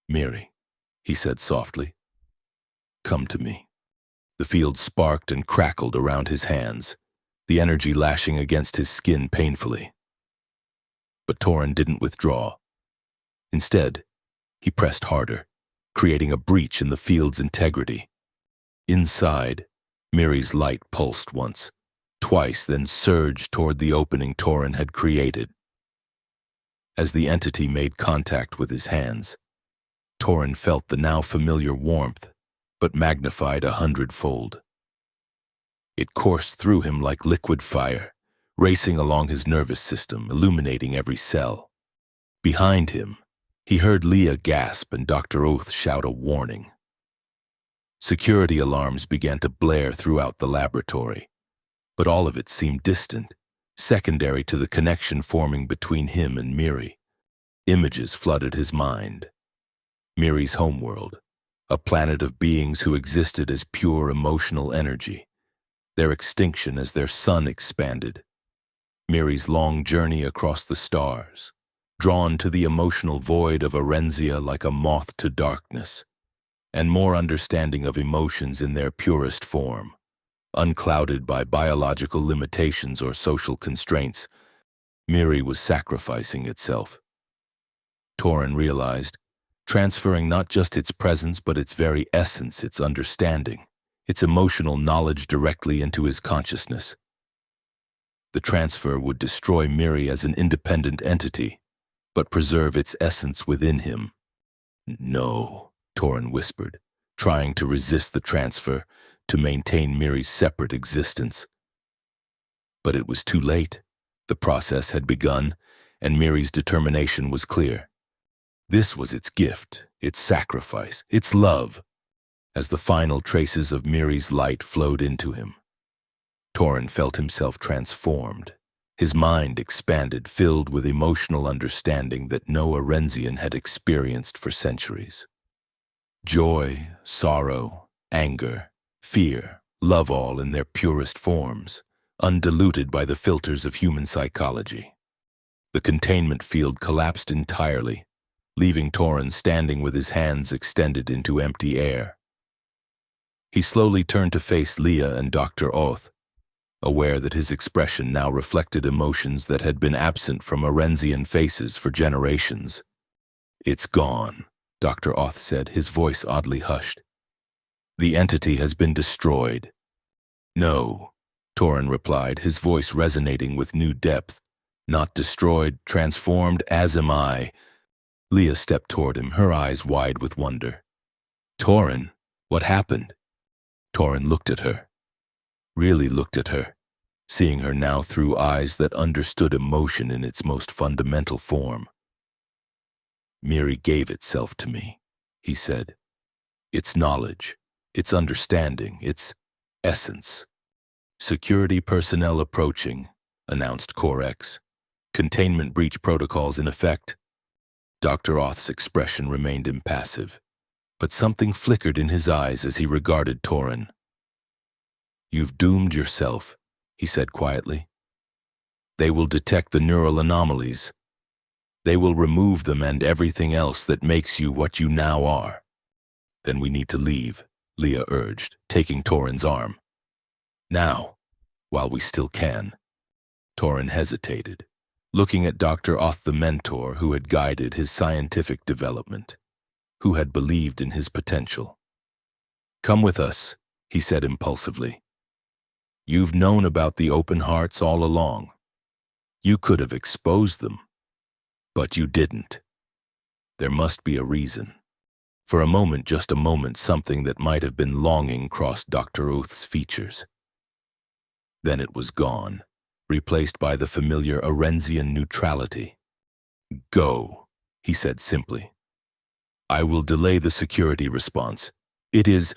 Miri, he said softly, come to me. The field sparked and crackled around his hands, the energy lashing against his skin painfully. But Torin didn't withdraw. Instead, he pressed harder, creating a breach in the field's integrity. Inside, Miri's light pulsed once, twice, then surged toward the opening Torin had created. As the entity made contact with his hands, Torin felt the now familiar warmth, but magnified 100-fold. It coursed through him like liquid fire, racing along his nervous system, illuminating every cell. Behind him, he heard Leah gasp and Dr. Oth shout a warning. Security alarms began to blare throughout the laboratory, but all of it seemed distant, secondary to the connection forming between him and Miri. Images flooded his mind. Miri's homeworld, a planet of beings who existed as pure emotional energy, their extinction as their sun expanded. Miri's long journey across the stars, drawn to the emotional void of Arenzia like a moth to darkness, and more understanding of emotions in their purest form, unclouded by biological limitations or social constraints. Miri was sacrificing itself. Torin realized, transferring not just its presence but its very essence, its understanding, its emotional knowledge directly into his consciousness. The transfer would destroy Miri as an independent entity, but preserve its essence within him. No, Torin whispered, trying to resist the transfer, to maintain Miri's separate existence. But it was too late. The process had begun, and Miri's determination was clear. This was its gift, its sacrifice, its love, as the final traces of Miri's light flowed into him. Torin felt himself transformed. His mind expanded, filled with emotional understanding that no Arenzian had experienced for centuries. Joy, sorrow, anger, fear, love, all in their purest forms, undiluted by the filters of human psychology. The containment field collapsed entirely, leaving Torin standing with his hands extended into empty air. He slowly turned to face Leah and Dr. Oth, aware that his expression now reflected emotions that had been absent from Arenzian faces for generations. It's gone, Dr. Oth said, his voice oddly hushed. The entity has been destroyed. No, Torin replied, his voice resonating with new depth. Not destroyed, transformed, as am I. Leah stepped toward him, her eyes wide with wonder. Torin, what happened? Torin looked at her. Really looked at her, seeing her now through eyes that understood emotion in its most fundamental form. Miri gave itself to me, he said. Its knowledge, its understanding, its essence. Security personnel approaching, announced Corex. Containment breach protocols in effect. Dr. Oth's expression remained impassive, but something flickered in his eyes as he regarded Torin. You've doomed yourself, he said quietly. They will detect the neural anomalies. They will remove them and everything else that makes you what you now are. Then we need to leave, Leah urged, taking Torin's arm. Now, while we still can. Torin hesitated, looking at Dr. Oth, the mentor who had guided his scientific development, who had believed in his potential. Come with us, he said impulsively. You've known about the open hearts all along. You could have exposed them, but you didn't. There must be a reason. For a moment, just a moment, something that might have been longing crossed Dr. Oth's features. Then it was gone, replaced by the familiar Arenzian neutrality. "Go," he said simply. "I will delay the security response. It is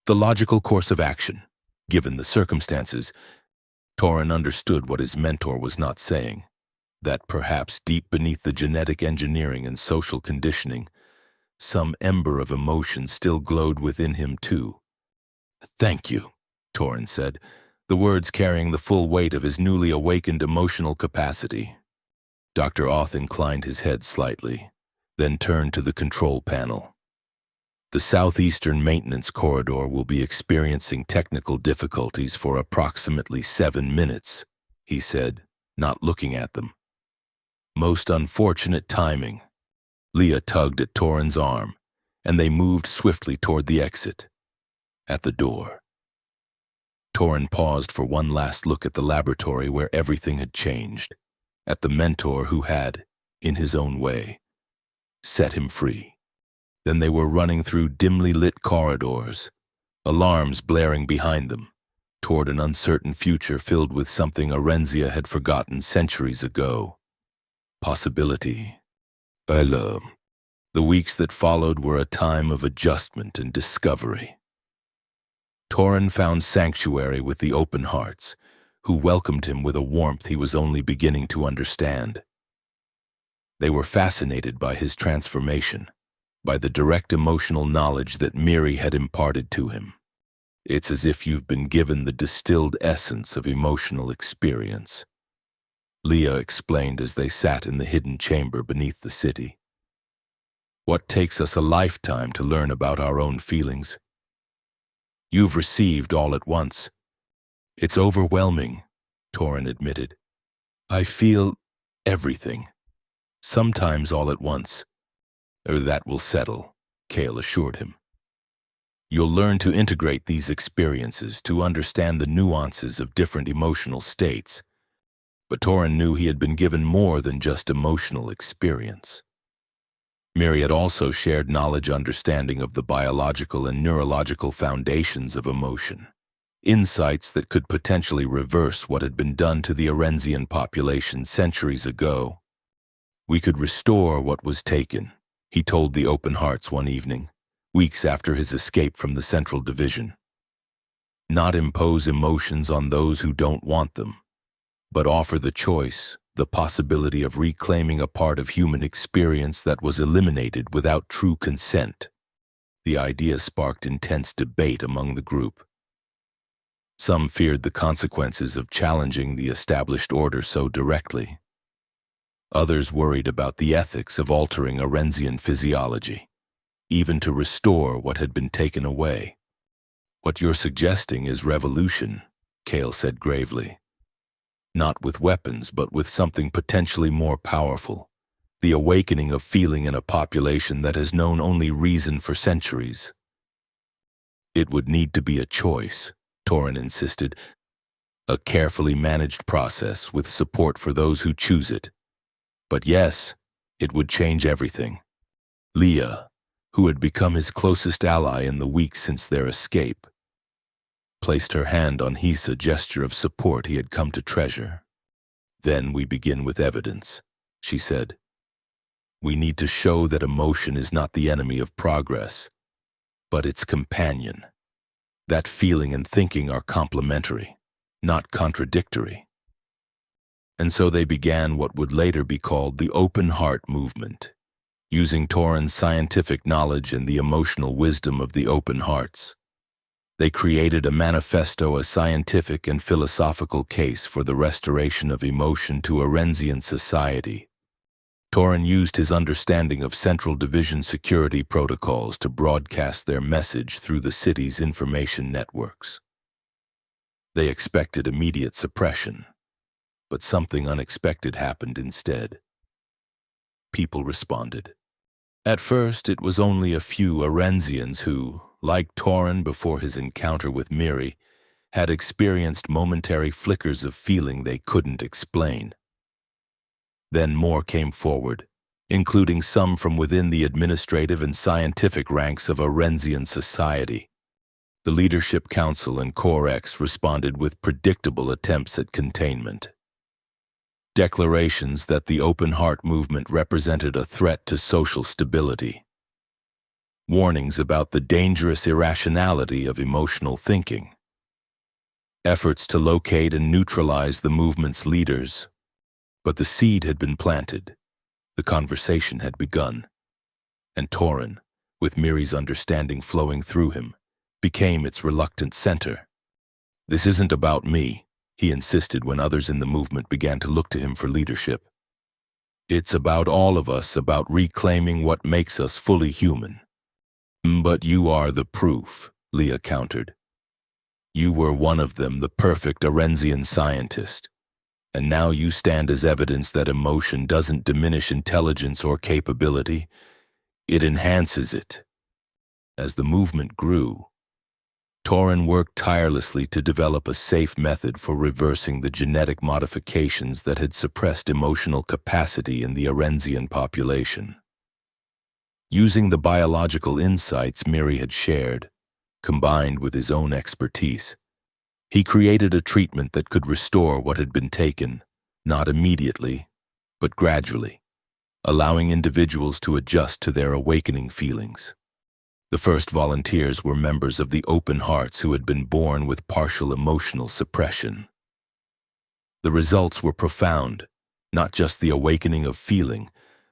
the logical course of action, given the circumstances." Torin understood what his mentor was not saying, that perhaps deep beneath the genetic engineering and social conditioning, some ember of emotion still glowed within him too. "Thank you," Torin said, the words carrying the full weight of his newly awakened emotional capacity. Dr. Oth inclined his head slightly, then turned to the control panel. "The southeastern maintenance corridor will be experiencing technical difficulties for approximately 7 minutes," he said, not looking at them. "Most unfortunate timing." Leah tugged at Torin's arm, and they moved swiftly toward the exit. At the door, Torin paused for one last look at the laboratory where everything had changed, at the mentor who had, in his own way, set him free. Then they were running through dimly lit corridors, alarms blaring behind them, toward an uncertain future filled with something Arenzia had forgotten centuries ago. Possibility. Alarm. The weeks that followed were a time of adjustment and discovery. Torin found sanctuary with the Open Hearts, who welcomed him with a warmth he was only beginning to understand. They were fascinated by his transformation, by the direct emotional knowledge that Miri had imparted to him. "It's as if you've been given the distilled essence of emotional experience," Leah explained as they sat in the hidden chamber beneath the city. "What takes us a lifetime to learn about our own feelings? You've received all at once." "It's overwhelming," Torin admitted. "I feel everything, sometimes all at once." "That will settle," Kale assured him. "You'll learn to integrate these experiences, to understand the nuances of different emotional states." But Torin knew he had been given more than just emotional experience. Miri had also shared understanding of the biological and neurological foundations of emotion, insights that could potentially reverse what had been done to the Arenzian population centuries ago. "We could restore what was taken," he told the Open Hearts one evening, weeks after his escape from the Central Division. "Not impose emotions on those who don't want them, but offer the choice, the possibility of reclaiming a part of human experience that was eliminated without true consent." The idea sparked intense debate among the group. Some feared the consequences of challenging the established order so directly. Others worried about the ethics of altering Arenzian physiology, even to restore what had been taken away. "What you're suggesting is revolution," Kale said gravely. "Not with weapons, but with something potentially more powerful. The awakening of feeling in a population that has known only reason for centuries." "It would need to be a choice," Torin insisted. "A carefully managed process with support for those who choose it. But yes, it would change everything." Leah, who had become his closest ally in the weeks since their escape, placed her hand on his gesture of support he had come to treasure. "Then we begin with evidence," she said. "We need to show that emotion is not the enemy of progress, but its companion. That feeling and thinking are complementary, not contradictory." And so they began what would later be called the Open Heart Movement, using Torin's scientific knowledge and the emotional wisdom of the Open Hearts. They created a manifesto, a scientific and philosophical case for the restoration of emotion to Arenzian society. Torin used his understanding of Central Division security protocols to broadcast their message through the city's information networks. They expected immediate suppression, but something unexpected happened instead. People responded. At first, it was only a few Arenzians who, like Torin before his encounter with Miri, had experienced momentary flickers of feeling they couldn't explain. Then more came forward, including some from within the administrative and scientific ranks of Arenzian society. The Leadership Council and Core X responded with predictable attempts at containment. Declarations that the open heart movement represented a threat to social stability. Warnings about the dangerous irrationality of emotional thinking. Efforts to locate and neutralize the movement's leaders. But the seed had been planted. The conversation had begun. And Torin, with Miri's understanding flowing through him, became its reluctant center. "This isn't about me," he insisted when others in the movement began to look to him for leadership. "It's about all of us, about reclaiming what makes us fully human." "But you are the proof," Leah countered. "You were one of them, the perfect Arenzian scientist. And now you stand as evidence that emotion doesn't diminish intelligence or capability. It enhances it." As the movement grew, Torin worked tirelessly to develop a safe method for reversing the genetic modifications that had suppressed emotional capacity in the Arenzian population. Using the biological insights Miri had shared, combined with his own expertise, he created a treatment that could restore what had been taken, not immediately, but gradually, allowing individuals to adjust to their awakening feelings. The first volunteers were members of the Open Hearts who had been born with partial emotional suppression. The results were profound, not just the awakening of feeling,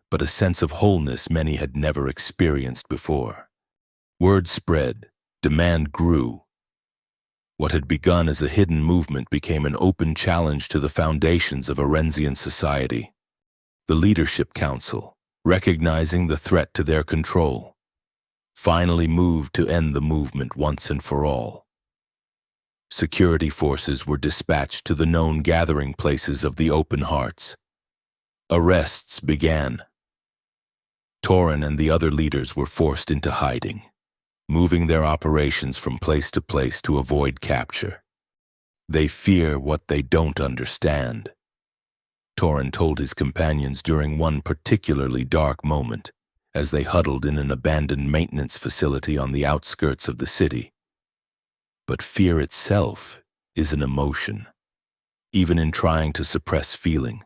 but a sense of wholeness many had never experienced before. Word spread, demand grew. What had begun as a hidden movement became an open challenge to the foundations of Arenzian society. The Leadership Council, recognizing the threat to their control, finally moved to end the movement once and for all. Security forces were dispatched to the known gathering places of the Open Hearts. Arrests began. Torin and the other leaders were forced into hiding, moving their operations from place to place to avoid capture. "They fear what they don't understand," Torin told his companions during one particularly dark moment, as they huddled in an abandoned maintenance facility on the outskirts of the city. But fear itself is an emotion. Even in trying to suppress feeling,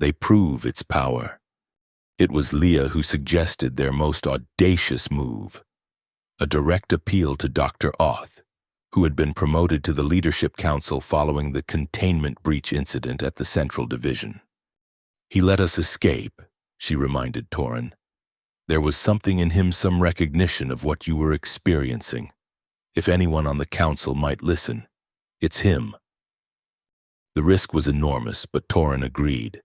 they prove its power. It was Leah who suggested their most audacious move, a direct appeal to Dr. Oth, who had been promoted to the Leadership Council following the containment breach incident at the Central Division. "He let us escape," she reminded Torin. "There was something in him, some recognition of what you were experiencing. If anyone on the council might listen, it's him." The risk was enormous, but Torin agreed.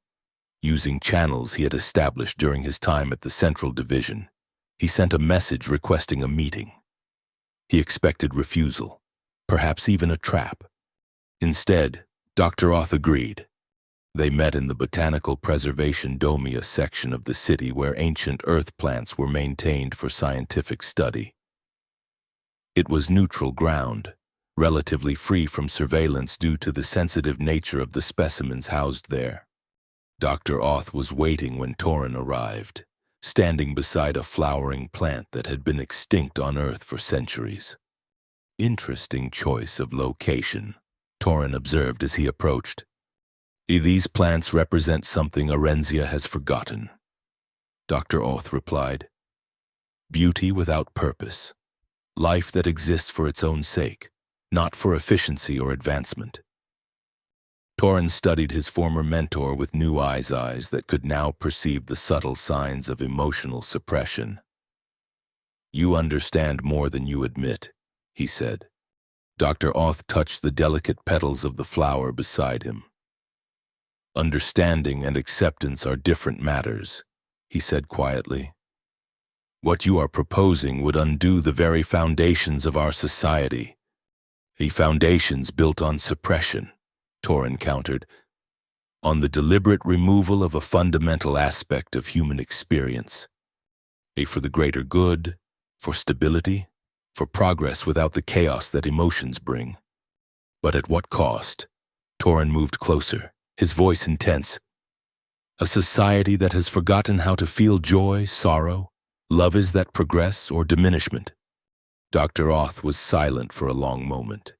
Using channels he had established during his time at the Central Division, he sent a message requesting a meeting. He expected refusal, perhaps even a trap. Instead, Dr. Oth agreed. They met in the Botanical Preservation Domia section of the city where ancient earth plants were maintained for scientific study. It was neutral ground, relatively free from surveillance due to the sensitive nature of the specimens housed there. Dr. Oth was waiting when Torin arrived, standing beside a flowering plant that had been extinct on Earth for centuries. "Interesting choice of location," Torin observed as he approached. "These plants represent something Arenzia has forgotten," Dr. Oth replied. "Beauty without purpose. Life that exists for its own sake, not for efficiency or advancement." Torin studied his former mentor with new eyes that could now perceive the subtle signs of emotional suppression. "You understand more than you admit," he said. Dr. Oth touched the delicate petals of the flower beside him. "Understanding and acceptance are different matters," he said quietly. "What you are proposing would undo the very foundations of our society. Foundations built on suppression," Torin countered, "on the deliberate removal of a fundamental aspect of human experience. For the greater good, for stability, for progress without the chaos that emotions bring. But at what cost?" Torin moved closer, his voice intense. "A society that has forgotten how to feel joy, sorrow, love is that progress or diminishment. Dr. Oth was silent for a long moment,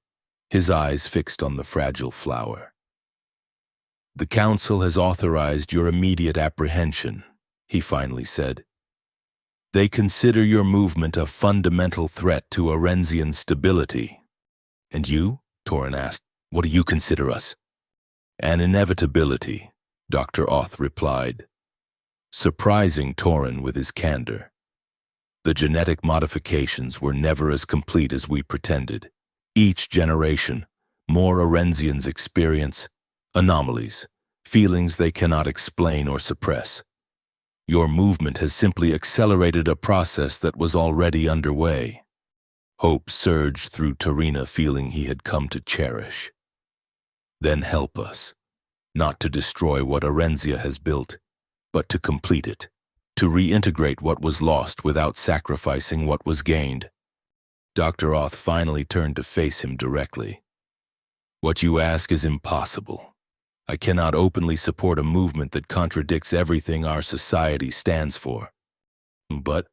his eyes fixed on the fragile flower. "The Council has authorized your immediate apprehension," he finally said. "They consider your movement a fundamental threat to Orensian stability." "And you?" Torin asked. "What do you consider us?" "An inevitability," Dr. Oth replied, surprising Torin with his candor. "The genetic modifications were never as complete as we pretended. Each generation, more Orensians experience anomalies, feelings they cannot explain or suppress. Your movement has simply accelerated a process that was already underway." Hope surged through Torina, feeling he had come to cherish. "Then help us, not to destroy what Orensia has built, but to complete it, to reintegrate what was lost without sacrificing what was gained." Dr. Oth finally turned to face him directly. "What you ask is impossible. I cannot openly support a movement that contradicts everything our society stands for." But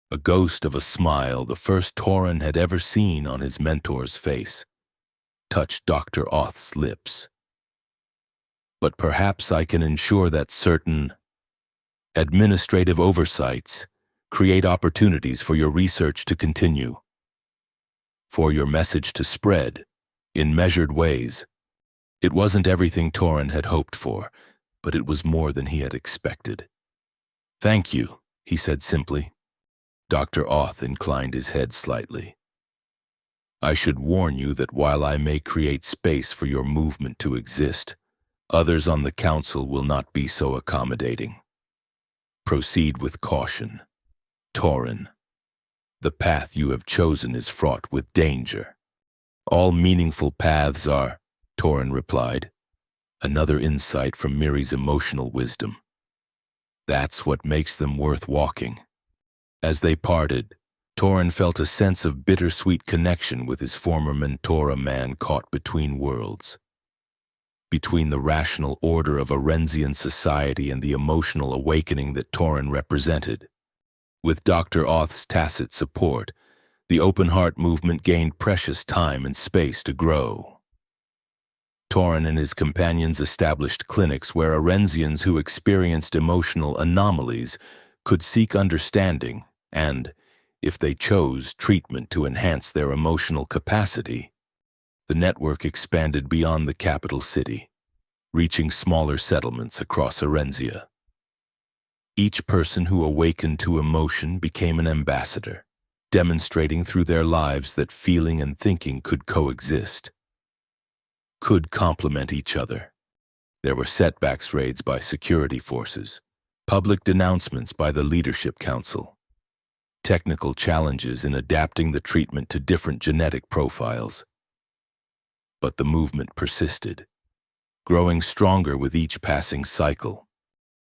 a ghost of a smile, the first Torin had ever seen on his mentor's face, touched Dr. Oth's lips. "But perhaps I can ensure that certain administrative oversights create opportunities for your research to continue, for your message to spread in measured ways." It wasn't everything Torin had hoped for, but it was more than he had expected. "Thank you," he said simply. Dr. Oth inclined his head slightly. "I should warn you that while I may create space for your movement to exist, others on the Council will not be so accommodating. Proceed with caution. Torin, the path you have chosen is fraught with danger." "All meaningful paths are," Torin replied, another insight from Miri's emotional wisdom. "That's what makes them worth walking." As they parted, Torin felt a sense of bittersweet connection with his former mentor, a man caught between worlds. Between the rational order of Orensian society and the emotional awakening that Torin represented. With Dr. Oth's tacit support, the Open Heart movement gained precious time and space to grow. Torin and his companions established clinics where Orensians who experienced emotional anomalies could seek understanding and, if they chose, treatment to enhance their emotional capacity. The network expanded beyond the capital city, reaching smaller settlements across Orensia. Each person who awakened to emotion became an ambassador, demonstrating through their lives that feeling and thinking could coexist, could complement each other. There were setbacks, raids by security forces, public denouncements by the Leadership Council, technical challenges in adapting the treatment to different genetic profiles. But the movement persisted, growing stronger with each passing cycle.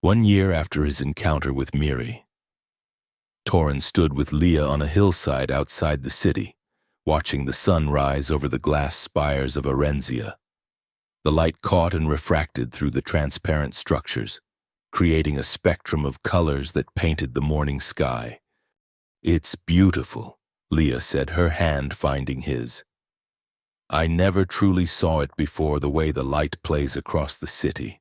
1 year after his encounter with Miri, Torin stood with Leah on a hillside outside the city, watching the sun rise over the glass spires of Orensia. The light caught and refracted through the transparent structures, creating a spectrum of colors that painted the morning sky. "It's beautiful," Leah said, her hand finding his. "I never truly saw it before, the way the light plays across the city.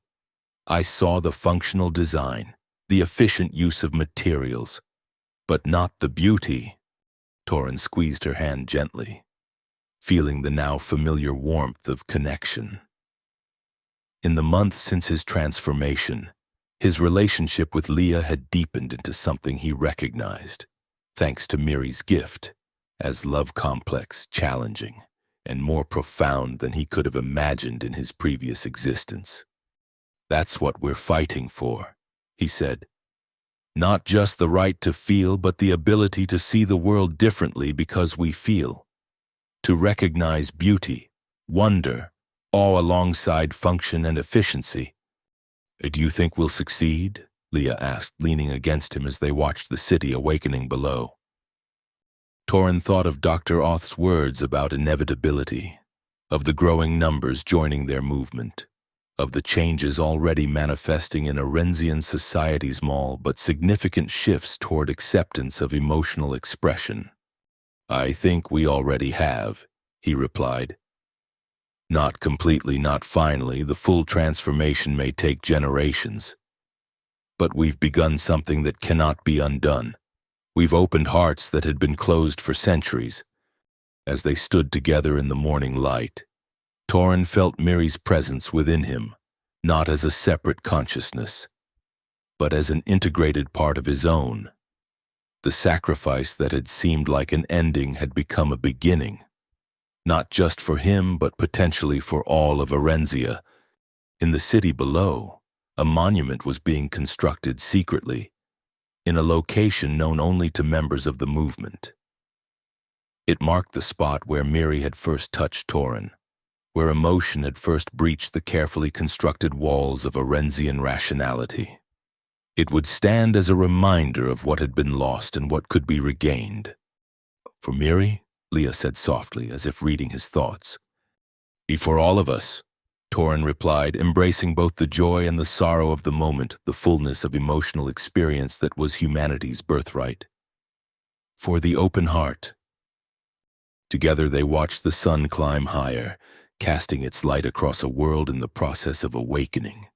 I saw the functional design, the efficient use of materials, but not the beauty." Torin squeezed her hand gently, feeling the now familiar warmth of connection. In the months since his transformation, his relationship with Leah had deepened into something he recognized, thanks to Miri's gift, as love complex, challenging, and more profound than he could have imagined in his previous existence. "That's what we're fighting for," he said. "Not just the right to feel, but the ability to see the world differently because we feel. To recognize beauty, wonder, all alongside function and efficiency." "Do you think we'll succeed?" Leah asked, leaning against him as they watched the city awakening below. Torin thought of Dr. Oth's words about inevitability, of the growing numbers joining their movement, of the changes already manifesting in Orensian society's small but significant shifts toward acceptance of emotional expression. I think we already have, he replied. Not completely, not finally. The full transformation may take generations. But we've begun something that cannot be undone. We've opened hearts that had been closed for centuries. As they stood together in the morning light, Torin felt Miri's presence within him, not as a separate consciousness, but as an integrated part of his own. The sacrifice that had seemed like an ending had become a beginning, not just for him, but potentially for all of Arenzia. In the city below, a monument was being constructed secretly, in a location known only to members of the movement. It marked the spot where Miri had first touched Torin, where emotion had first breached the carefully constructed walls of Arenzian rationality. It would stand as a reminder of what had been lost and what could be regained. For Miri, Leah said softly, as if reading his thoughts. Before all of us, Torin replied, embracing both the joy and the sorrow of the moment, the fullness of emotional experience that was humanity's birthright. For the open heart. Together they watched the sun climb higher, casting its light across a world in the process of awakening.